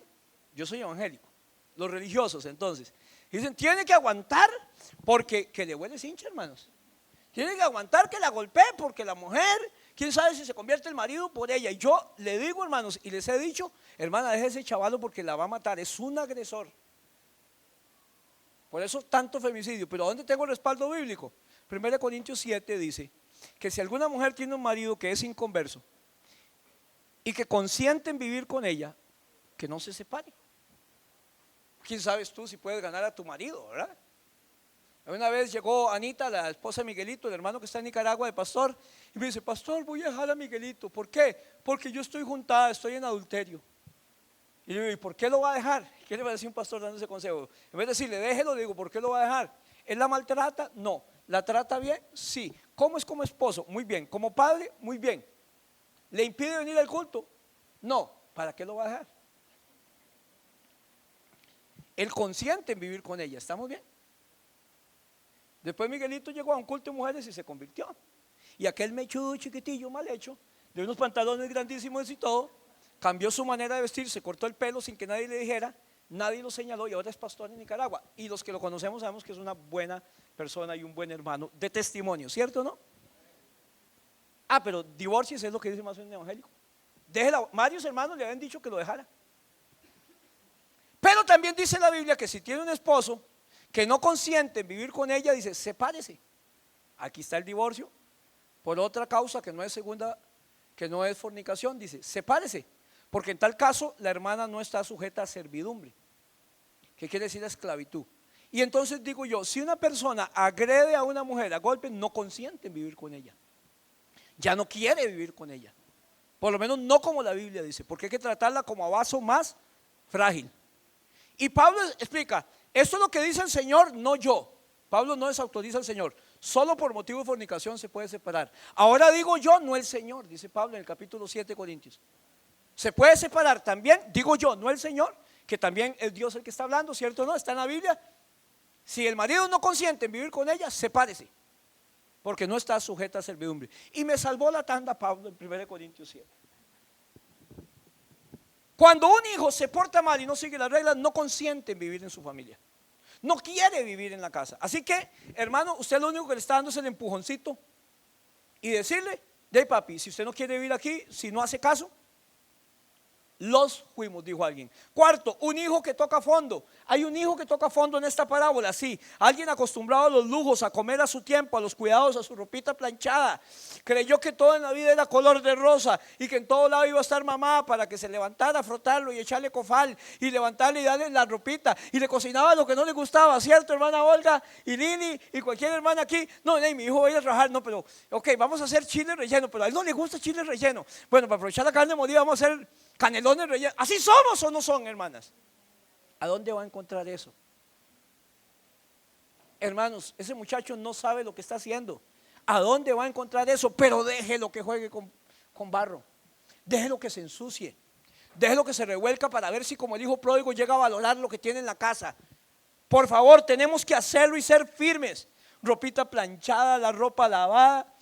yo soy evangélico, los religiosos entonces, dicen, tiene que aguantar porque que le huele cincha, hermanos. Tiene que aguantar que la golpee porque la mujer, quién sabe si se convierte el marido por ella. Y yo le digo, hermanos, y les he dicho, hermana, deje ese chavalo porque la va a matar, es un agresor. Por eso tanto femicidio. Pero ¿dónde tengo el respaldo bíblico? 1 Corintios 7 dice que si alguna mujer tiene un marido que es inconverso y que consiente en vivir con ella, que no se separe. ¿Quién sabes tú si puedes ganar a tu marido, verdad? Una vez llegó Anita, la esposa de Miguelito, el hermano que está en Nicaragua de pastor, y me dice, pastor, voy a dejar a Miguelito. ¿Por qué? Porque yo estoy juntada, estoy en adulterio. Y le digo, ¿y por qué lo va a dejar? ¿Qué le va a decir un pastor dando ese consejo? En vez de decirle, déjelo, le digo, ¿por qué lo va a dejar? ¿Él la maltrata? No. ¿La trata bien? Sí. ¿Cómo es como esposo? Muy bien. ¿Como padre? Muy bien. ¿Le impide venir al culto? No. ¿Para qué lo va a dejar? Él consiente en vivir con ella, ¿estamos bien? Después Miguelito llegó a un culto de mujeres y se convirtió. Y aquel mechudo chiquitillo mal hecho, de unos pantalones grandísimos y todo, cambió su manera de vestir, se cortó el pelo sin que nadie le dijera, nadie lo señaló y ahora es pastor en Nicaragua. Y los que lo conocemos sabemos que es una buena persona y un buen hermano de testimonio, ¿cierto o no? Ah, pero divorcies es lo que dice más un evangélico. Déjela, varios hermanos le habían dicho que lo dejara. Pero también dice la Biblia que si tiene un esposo que no consiente en vivir con ella, dice, sepárese. Aquí está el divorcio. Por otra causa que no es que no es fornicación, dice, sepárese. Porque en tal caso la hermana no está sujeta a servidumbre. ¿Qué quiere decir la esclavitud? Y entonces digo yo, si una persona agrede a una mujer a golpe, no consiente en vivir con ella. Ya no quiere vivir con ella. Por lo menos no como la Biblia dice, porque hay que tratarla como a vaso más frágil. Y Pablo explica, esto es lo que dice el Señor, no yo. Pablo no desautoriza al Señor, solo por motivo de fornicación se puede separar. Ahora digo yo, no el Señor, dice Pablo en el capítulo 7 de Corintios. Se puede separar también, digo yo, no el Señor, que también es Dios el que está hablando, ¿cierto o no? Está en la Biblia. Si el marido no consiente en vivir con ella, sepárese, porque no está sujeta a servidumbre. Y me salvó la tanda Pablo en 1 Corintios 7. Cuando un hijo se porta mal y no sigue las reglas, no consiente en vivir en su familia. No quiere vivir en la casa. Así que, hermano, usted lo único que le está dando es el empujoncito y decirle, de papi, si usted no quiere vivir aquí, si no hace caso, los fuimos, dijo alguien. Cuarto, un hijo que toca fondo. Hay un hijo que toca fondo en esta parábola, sí. Alguien acostumbrado a los lujos, a comer a su tiempo, a los cuidados, a su ropita planchada. Creyó que todo en la vida era color de rosa y que en todo lado iba a estar mamá para que se levantara, frotarlo y echarle cofal y levantarle y darle la ropita. Y le cocinaba lo que no le gustaba, ¿cierto, hermana Olga y Lili y cualquier hermana aquí? No, mi hijo va a ir a trabajar, no, pero ok, vamos a hacer chile relleno, pero a él no le gusta chile relleno. Bueno, para aprovechar la carne molida vamos a hacer canelones rellenos. ¿Así somos o no son, hermanas? ¿A dónde va a encontrar eso? Hermanos, ese muchacho no sabe lo que está haciendo. ¿A dónde va a encontrar eso? Pero déjelo que juegue con barro. Déjelo que se ensucie. Déjelo que se revuelca para ver si como el hijo pródigo llega a valorar lo que tiene en la casa. Por favor, tenemos que hacerlo y ser firmes. Ropita planchada, la ropa lavada,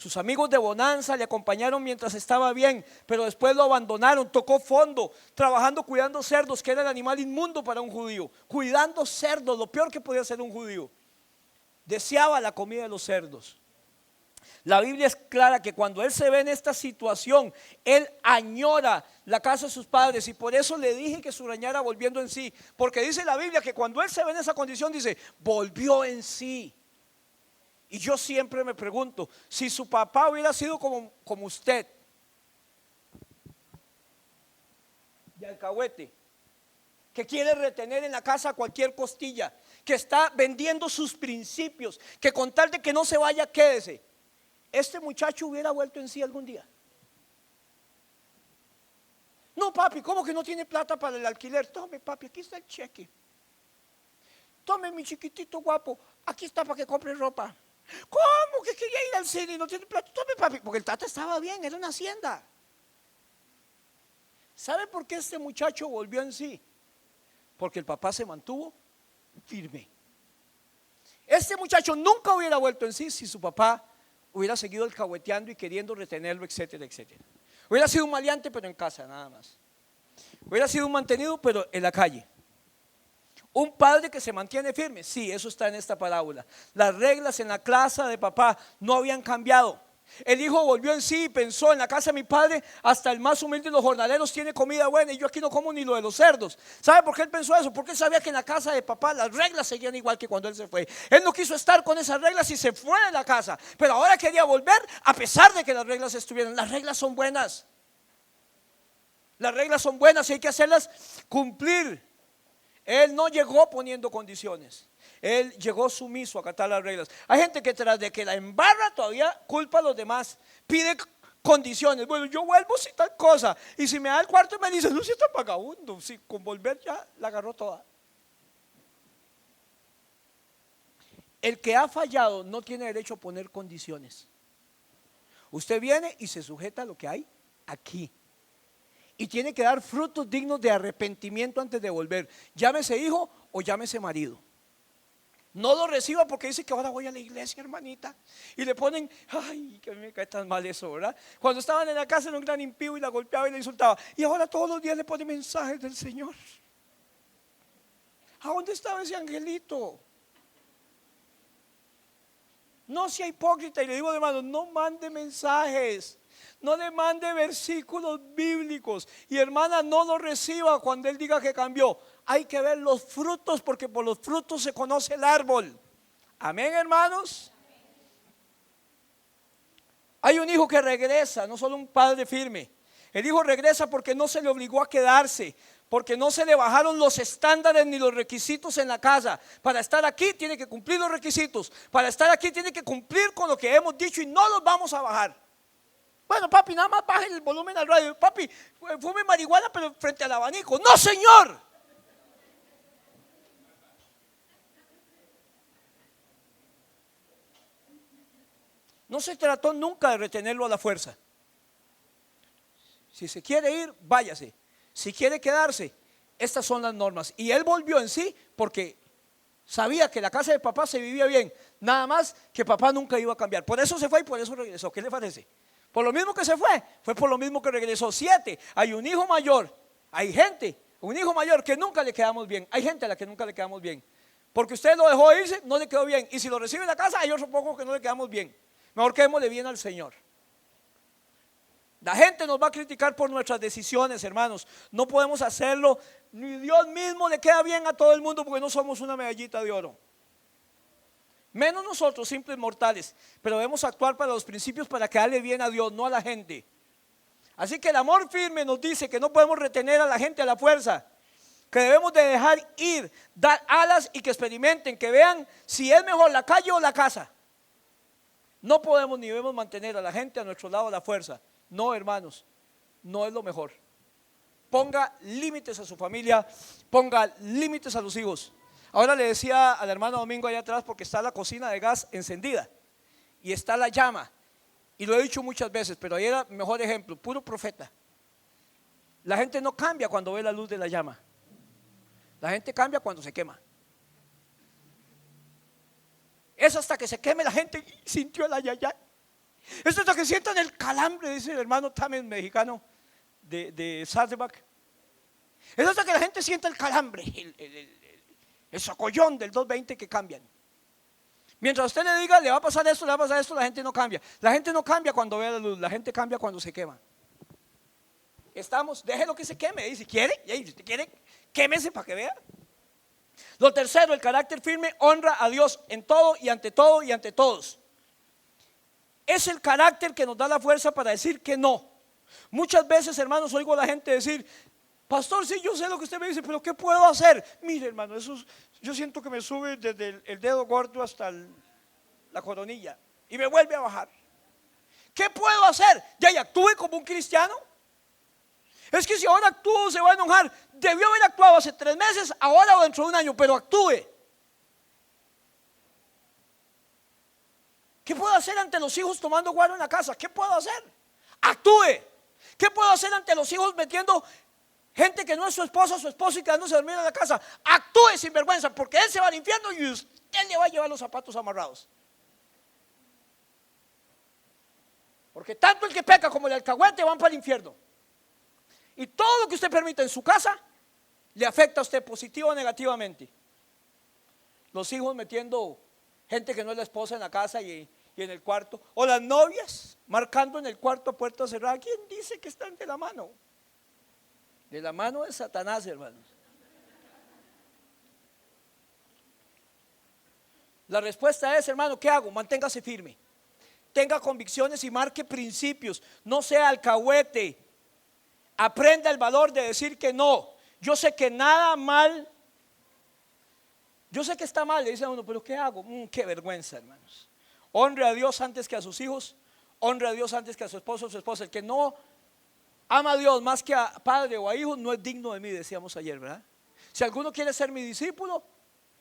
Sus amigos de bonanza le acompañaron mientras estaba bien, pero después lo abandonaron, tocó fondo, trabajando cuidando cerdos, que era el animal inmundo para un judío. Cuidando cerdos, lo peor que podía hacer un judío. Deseaba la comida de los cerdos. La Biblia es clara que cuando él se ve en esta situación, él añora la casa de sus padres, y por eso le dije que subrañara volviendo en sí, porque dice la Biblia que cuando él se ve en esa condición, dice, volvió en sí. Y yo siempre me pregunto, si su papá hubiera sido como usted, de alcahuete, que quiere retener en la casa cualquier costilla, que está vendiendo sus principios, que con tal de que no se vaya, quédese, este muchacho hubiera vuelto en sí algún día. No, papi, ¿cómo que no tiene plata para el alquiler? Tome, papi, aquí está el cheque. Tome, mi chiquitito guapo, aquí está para que compre ropa. ¿Cómo que quería ir al cine y no tiene plata? Tome, papi, porque el tata estaba bien, era una hacienda. ¿Sabe por qué este muchacho volvió en sí? Porque el papá se mantuvo firme. Este muchacho nunca hubiera vuelto en sí si su papá hubiera seguido alcahueteando y queriendo retenerlo, etcétera, etcétera. Hubiera sido un maleante, pero en casa nada más. Hubiera sido un mantenido, pero en la calle. Un padre que se mantiene firme, sí, eso está en esta parábola. Las reglas en la casa de papá no habían cambiado. El hijo volvió en sí y pensó, en la casa de mi padre hasta el más humilde de los jornaleros tiene comida buena y yo aquí no como ni lo de los cerdos. ¿Sabe por qué él pensó eso? Porque él sabía que en la casa de papá las reglas seguían igual que cuando él se fue. Él no quiso estar con esas reglas y se fue de la casa, pero ahora quería volver a pesar de que las reglas estuvieran. Las reglas son buenas. Las reglas son buenas y hay que hacerlas cumplir. Él no llegó poniendo condiciones, él llegó sumiso a acatar las reglas. Hay gente que tras de que la embarra todavía culpa a los demás, pide condiciones. Bueno, yo vuelvo si tal cosa, y si me da el cuarto me dice, no, si está vagabundo, si con volver ya la agarró toda. El que ha fallado no tiene derecho a poner condiciones. Usted viene y se sujeta a lo que hay aquí. Y tiene que dar frutos dignos de arrepentimiento antes de volver. Llámese hijo o llámese marido. No lo reciba porque dice que ahora voy a la iglesia, hermanita. Y le ponen, ay, que a mí me cae tan mal eso, ¿verdad? Cuando estaban en la casa era un gran impío y la golpeaba y la insultaba. Y ahora todos los días le pone mensajes del Señor. ¿A dónde estaba ese angelito? No sea hipócrita, y le digo, hermano, no mande mensajes. No le mande versículos bíblicos. Y hermana, no lo reciba cuando él diga que cambió. Hay que ver los frutos, porque por los frutos se conoce el árbol. Amén, hermanos. Hay un hijo que regresa, no solo un padre firme. El hijo regresa porque no se le obligó a quedarse, porque no se le bajaron los estándares ni los requisitos en la casa. Para estar aquí tiene que cumplir los requisitos. Para estar aquí tiene que cumplir con lo que hemos dicho y no los vamos a bajar. Bueno, papi, nada más baje el volumen al radio. Papi, fume marihuana pero frente al abanico. No, señor. No se trató nunca de retenerlo a la fuerza. Si se quiere ir, váyase. Si quiere quedarse, estas son las normas. Y él volvió en sí porque sabía que la casa de papá se vivía bien. Nada más que papá nunca iba a cambiar. Por eso se fue y por eso regresó. ¿Qué le parece? Por lo mismo que se fue por lo mismo que regresó. 7, hay un hijo mayor. Hay gente, un hijo mayor que nunca le quedamos bien. Hay gente a la que nunca le quedamos bien. Porque usted lo dejó irse, no le quedó bien. Y si lo recibe en la casa, hay otro poco que no le quedamos bien. Mejor quedémosle bien al Señor. La gente nos va a criticar por nuestras decisiones, hermanos. No podemos hacerlo. Ni Dios mismo le queda bien a todo el mundo porque no somos una medallita de oro. Menos nosotros, simples mortales. Pero debemos actuar para los principios para quedarle bien a Dios, no a la gente. Así que el amor firme nos dice que no podemos retener a la gente a la fuerza. Que debemos de dejar ir, dar alas y que experimenten, que vean si es mejor la calle o la casa. No podemos ni debemos mantener a la gente a nuestro lado a la fuerza. No, hermanos, no es lo mejor. Ponga límites a su familia, ponga límites a los hijos. Ahora le decía al hermano Domingo allá atrás, porque está la cocina de gas encendida y está la llama, y lo he dicho muchas veces, pero ahí era mejor ejemplo, puro profeta. La gente no cambia cuando ve la luz de la llama, la gente cambia cuando se quema. Es hasta que se queme la gente sintió el ayayay. Es hasta que sientan el calambre, dice el hermano Tamen, mexicano de Saddleback. Es hasta que la gente sienta el calambre, el sacollón del 220 que cambian. Mientras usted le diga, le va a pasar esto, le va a pasar esto, la gente no cambia. La gente no cambia cuando ve la luz, la gente cambia cuando se quema. Déjelo que se queme, y si quiere, quémese para que vea. Lo tercero, el carácter firme honra a Dios en todo y ante todos. Es el carácter que nos da la fuerza para decir que no. Muchas veces, hermanos, oigo a la gente decir: pastor, sí, yo sé lo que usted me dice, pero ¿qué puedo hacer? Mire, hermano, yo siento que me sube desde el dedo gordo hasta la coronilla y me vuelve a bajar. ¿Qué puedo hacer? Ya, actúe como un cristiano. Es que si ahora actúo se va a enojar. Debió haber actuado hace 3 meses, ahora o dentro de un año, pero actúe. ¿Qué puedo hacer ante los hijos tomando guaro en la casa? ¿Qué puedo hacer? Actúe. ¿Qué puedo hacer ante los hijos metiendo gente que no es su esposa y quedándose dormida en la casa? Actúe sin vergüenza, porque él se va al infierno y usted le va a llevar los zapatos amarrados. Porque tanto el que peca como el alcahuete van para el infierno. Y todo lo que usted permita en su casa le afecta a usted positiva o negativamente. Los hijos metiendo gente que no es la esposa en la casa y en el cuarto. O las novias marcando en el cuarto a puerta cerrada. ¿Quién dice que están de la mano? De la mano de Satanás, hermanos. La respuesta es, hermano, ¿qué hago? Manténgase firme. Tenga convicciones y marque principios. No sea alcahuete. Aprenda el valor de decir que no. Yo sé que nada mal. Yo sé que está mal, le dice a uno, pero ¿qué hago? Qué vergüenza, hermanos. Honre a Dios antes que a sus hijos. Honre a Dios antes que a su esposo o su esposa. El que no ama a Dios más que a padre o a hijo no es digno de mí, decíamos ayer, ¿verdad? Si alguno quiere ser mi discípulo,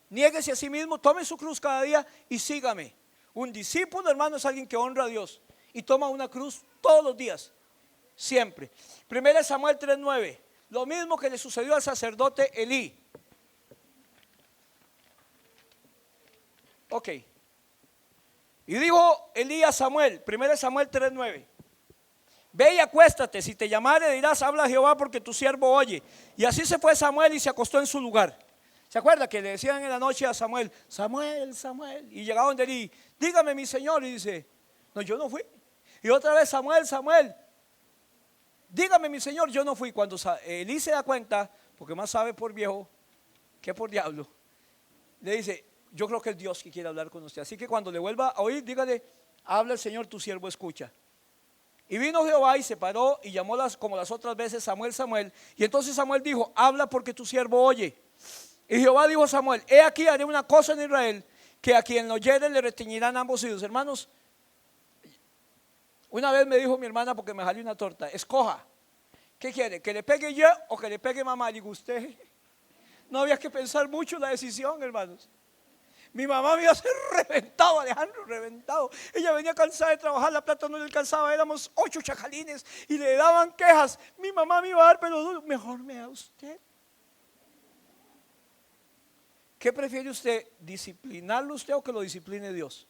niéguese a sí mismo, tome su cruz cada día y sígame. Un discípulo, hermano, es alguien que honra a Dios y toma una cruz todos los días, siempre. 1 Samuel 3:9, lo mismo que le sucedió al sacerdote Elí. Ok. Y dijo Elí a Samuel, 1 Samuel 3:9, ve y acuéstate, si te llamare dirás, habla Jehová porque tu siervo oye. Y así se fue Samuel y se acostó en su lugar. ¿Se acuerda que le decían en la noche a Samuel, Samuel, Samuel? Y llegaba donde Elí, dígame mi señor, y dice, no, yo no fui. Y otra vez, Samuel, Samuel, dígame mi señor, yo no fui. Cuando Elí se da cuenta, porque más sabe por viejo que por diablo, le dice, yo creo que es Dios que quiere hablar con usted. Así que cuando le vuelva a oír, dígale, habla el Señor, tu siervo escucha. Y vino Jehová y se paró y llamó como las otras veces, Samuel, Samuel. Y entonces Samuel dijo, habla porque tu siervo oye. Y Jehová dijo a Samuel, he aquí haré una cosa en Israel, que a quien lo oyere le retiñirán ambos hijos. Hermanos, una vez me dijo mi hermana, porque me jalé una torta, escoja, ¿qué quiere? ¿Que le pegue yo o que le pegue mamá? Digo, usted, no había que pensar mucho en la decisión, hermanos. Mi mamá me iba a ser reventado, Alejandro, reventado. Ella venía cansada de trabajar, la plata no le alcanzaba, éramos 8 chacalines y le daban quejas. Mi mamá me iba a dar pelo duro, mejor me da usted. ¿Qué prefiere usted? ¿Disciplinarlo usted o que lo discipline Dios?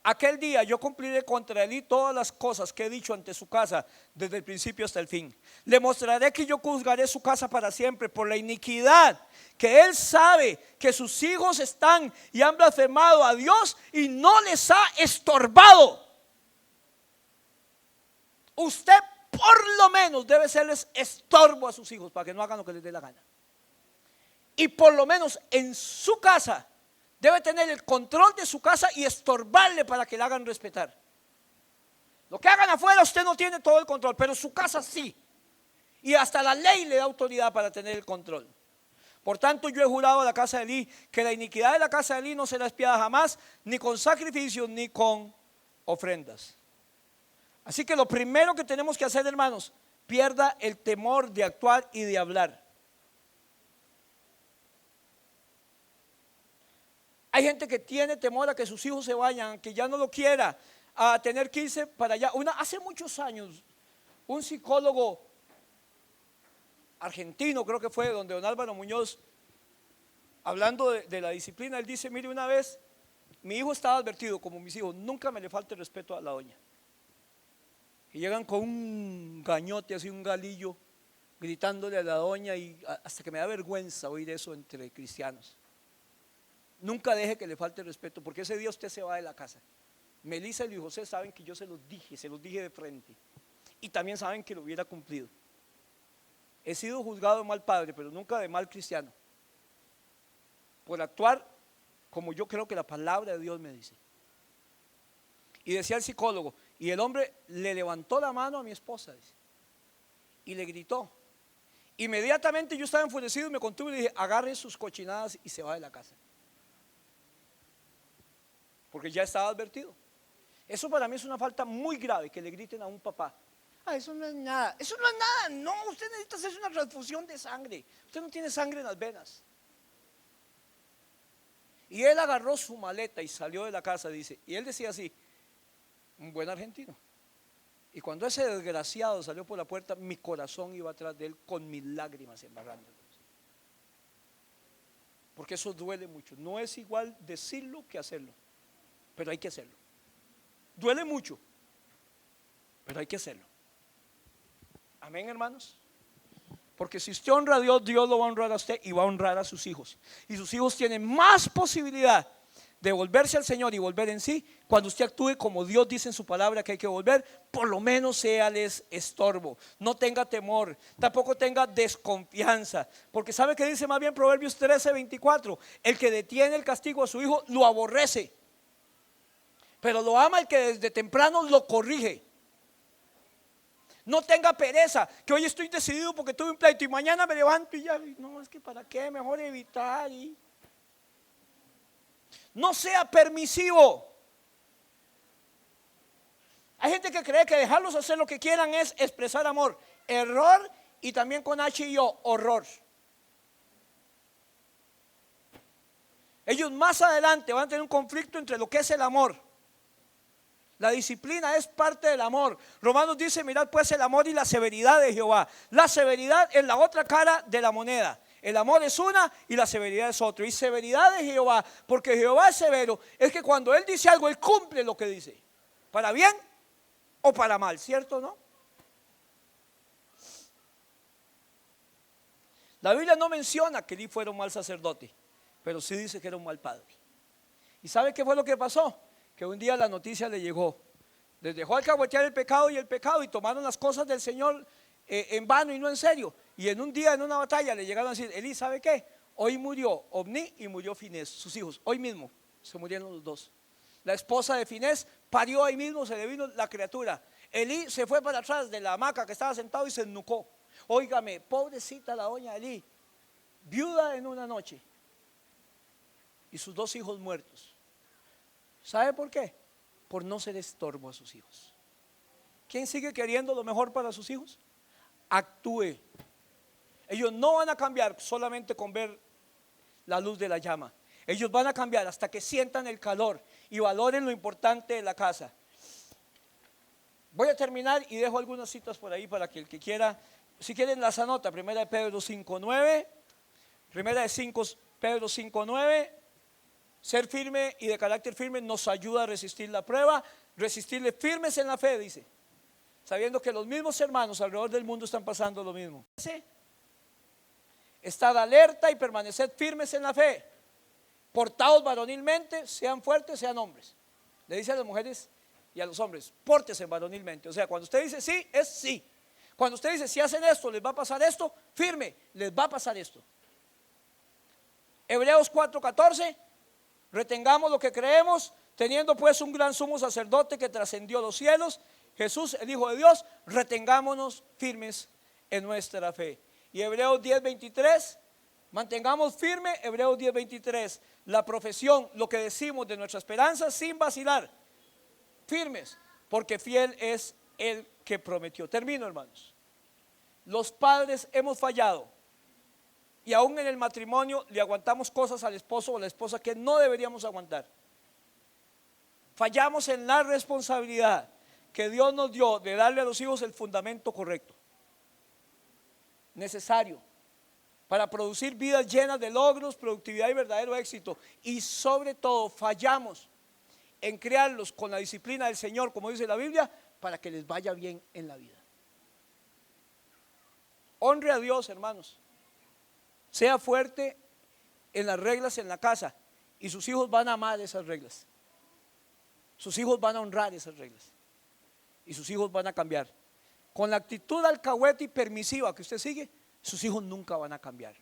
Aquel día yo cumpliré contra él todas las cosas que he dicho ante su casa desde el principio hasta el fin. Le mostraré que yo juzgaré su casa para siempre por la iniquidad que él sabe que sus hijos están y han blasfemado a Dios y no les ha estorbado. Usted por lo menos debe serles estorbo a sus hijos para que no hagan lo que les dé la gana. Y por lo menos en su casa debe tener el control de su casa y estorbarle para que la hagan respetar. Lo que hagan afuera usted no tiene todo el control, pero su casa sí. Y hasta la ley le da autoridad para tener el control. Por tanto, yo he jurado a la casa de Elí que la iniquidad de la casa de Elí no será expiada jamás, ni con sacrificios ni con ofrendas. Así que lo primero que tenemos que hacer, hermanos, pierda el temor de actuar y de hablar. Hay gente que tiene temor a que sus hijos se vayan, que ya no lo quiera, a tener que irse para allá. Hace muchos años, un psicólogo argentino, creo que fue, donde don Álvaro Muñoz, hablando de la disciplina, él dice, mire, una vez Mi hijo estaba advertido, como mis hijos, nunca me le falte respeto a la doña. Y llegan con un gañote, así un galillo, gritándole a la doña, y hasta que me da vergüenza oír eso entre cristianos. Nunca deje que le falte respeto, porque ese día usted se va de la casa. Melissa y Luis José saben que yo se los dije de frente, y también saben que lo hubiera cumplido. He sido juzgado de mal padre, pero nunca de mal cristiano, por actuar como yo creo que la palabra de Dios me dice. Y decía el psicólogo, y el hombre le levantó la mano a mi esposa, dice, y le gritó. Inmediatamente yo estaba enfurecido y me contuve y le dije, agarre sus cochinadas y se va de la casa, porque ya estaba advertido. Eso para mí es una falta muy grave, que le griten a un papá. Eso no es nada, eso no es nada. No, usted necesita hacerse una transfusión de sangre. Usted no tiene sangre en las venas. Y él agarró su maleta y salió de la casa, dice, y él decía así, un buen argentino. Y cuando ese desgraciado salió por la puerta, mi corazón iba atrás de él con mis lágrimas embarrándolos. Porque eso duele mucho. No es igual decirlo que hacerlo, pero hay que hacerlo. Duele mucho, pero hay que hacerlo. Amén, hermanos. Porque si usted honra a Dios, Dios lo va a honrar a usted y va a honrar a sus hijos. Y sus hijos tienen más posibilidad de volverse al Señor y volver en sí cuando usted actúe como Dios dice en su palabra que hay que volver. Por lo menos séales estorbo, no tenga temor, tampoco tenga desconfianza, porque ¿sabe qué dice más bien Proverbios 13:24? El que detiene el castigo a su hijo lo aborrece, pero lo ama el que desde temprano lo corrige. No tenga pereza, que hoy estoy decidido porque tuve un pleito y mañana me levanto y ya, no, es que para qué, mejor evitar. No sea permisivo. Hay gente que cree que dejarlos hacer lo que quieran es expresar amor. Error, y también con H y O, horror. Ellos más adelante van a tener un conflicto entre lo que es el amor. La disciplina es parte del amor. Romanos dice, mirad pues el amor y la severidad de Jehová. La severidad es la otra cara de la moneda. El amor es una y la severidad es otra. Y severidad de Jehová, porque Jehová es severo, es que cuando Él dice algo, Él cumple lo que dice. Para bien o para mal, ¿cierto o no? La Biblia no menciona que Elí fuera un mal sacerdote, pero sí dice que era un mal padre. ¿Y sabe qué fue lo que pasó? Que un día la noticia le llegó. Les dejó alcahuetear el pecado y tomaron las cosas del Señor en vano y no en serio. Y en un día, en una batalla, le llegaron a decir, Elí, ¿sabe qué? Hoy murió Omni y murió Finés, sus hijos. Hoy mismo se murieron los dos. La esposa de Finés parió ahí mismo, se le vino la criatura. Elí se fue para atrás de la hamaca que estaba sentado y se ennucó. Óigame, pobrecita la doña Elí, viuda en una noche y sus dos hijos muertos. ¿Sabe por qué? Por no ser estorbo a sus hijos. ¿Quién sigue queriendo lo mejor para sus hijos? Actúe. Ellos no van a cambiar solamente con ver la luz de la llama. Ellos van a cambiar hasta que sientan el calor y valoren lo importante de la casa. Voy a terminar y dejo algunas citas por ahí para que el que quiera, si quieren las anota. Primera de Pedro 5:9, Primera de Pedro 5:9. Ser firme y de carácter firme nos ayuda a resistir la prueba, resistirle firmes en la fe, dice, sabiendo que los mismos hermanos alrededor del mundo están pasando lo mismo. Estad alerta y permaneced firmes en la fe, portaos varonilmente, sean fuertes, sean hombres. Le dice a las mujeres y a los hombres, pórtese varonilmente. O sea, cuando usted dice sí, es sí. Cuando usted dice si hacen esto, les va a pasar esto, firme, les va a pasar esto. Hebreos 4:14. Retengamos lo que creemos, teniendo pues un gran sumo sacerdote que trascendió los cielos, Jesús el Hijo de Dios, retengámonos firmes en nuestra fe. Y Hebreos 10:23, mantengamos firme, Hebreos 10:23, la profesión, lo que decimos de nuestra esperanza sin vacilar, firmes, porque fiel es el que prometió. Termino, hermanos. Los padres hemos fallado. Y aún en el matrimonio le aguantamos cosas al esposo o a la esposa que no deberíamos aguantar. Fallamos en la responsabilidad que Dios nos dio de darle a los hijos el fundamento correcto, necesario. para producir vidas llenas de logros, productividad y verdadero éxito. Y sobre todo fallamos en crearlos con la disciplina del Señor, como dice la Biblia, para que les vaya bien en la vida. Honre a Dios, hermanos. Sea fuerte en las reglas en la casa y sus hijos van a amar esas reglas. Sus hijos van a honrar esas reglas y sus hijos van a cambiar. Con la actitud alcahueta y permisiva que usted sigue, sus hijos nunca van a cambiar.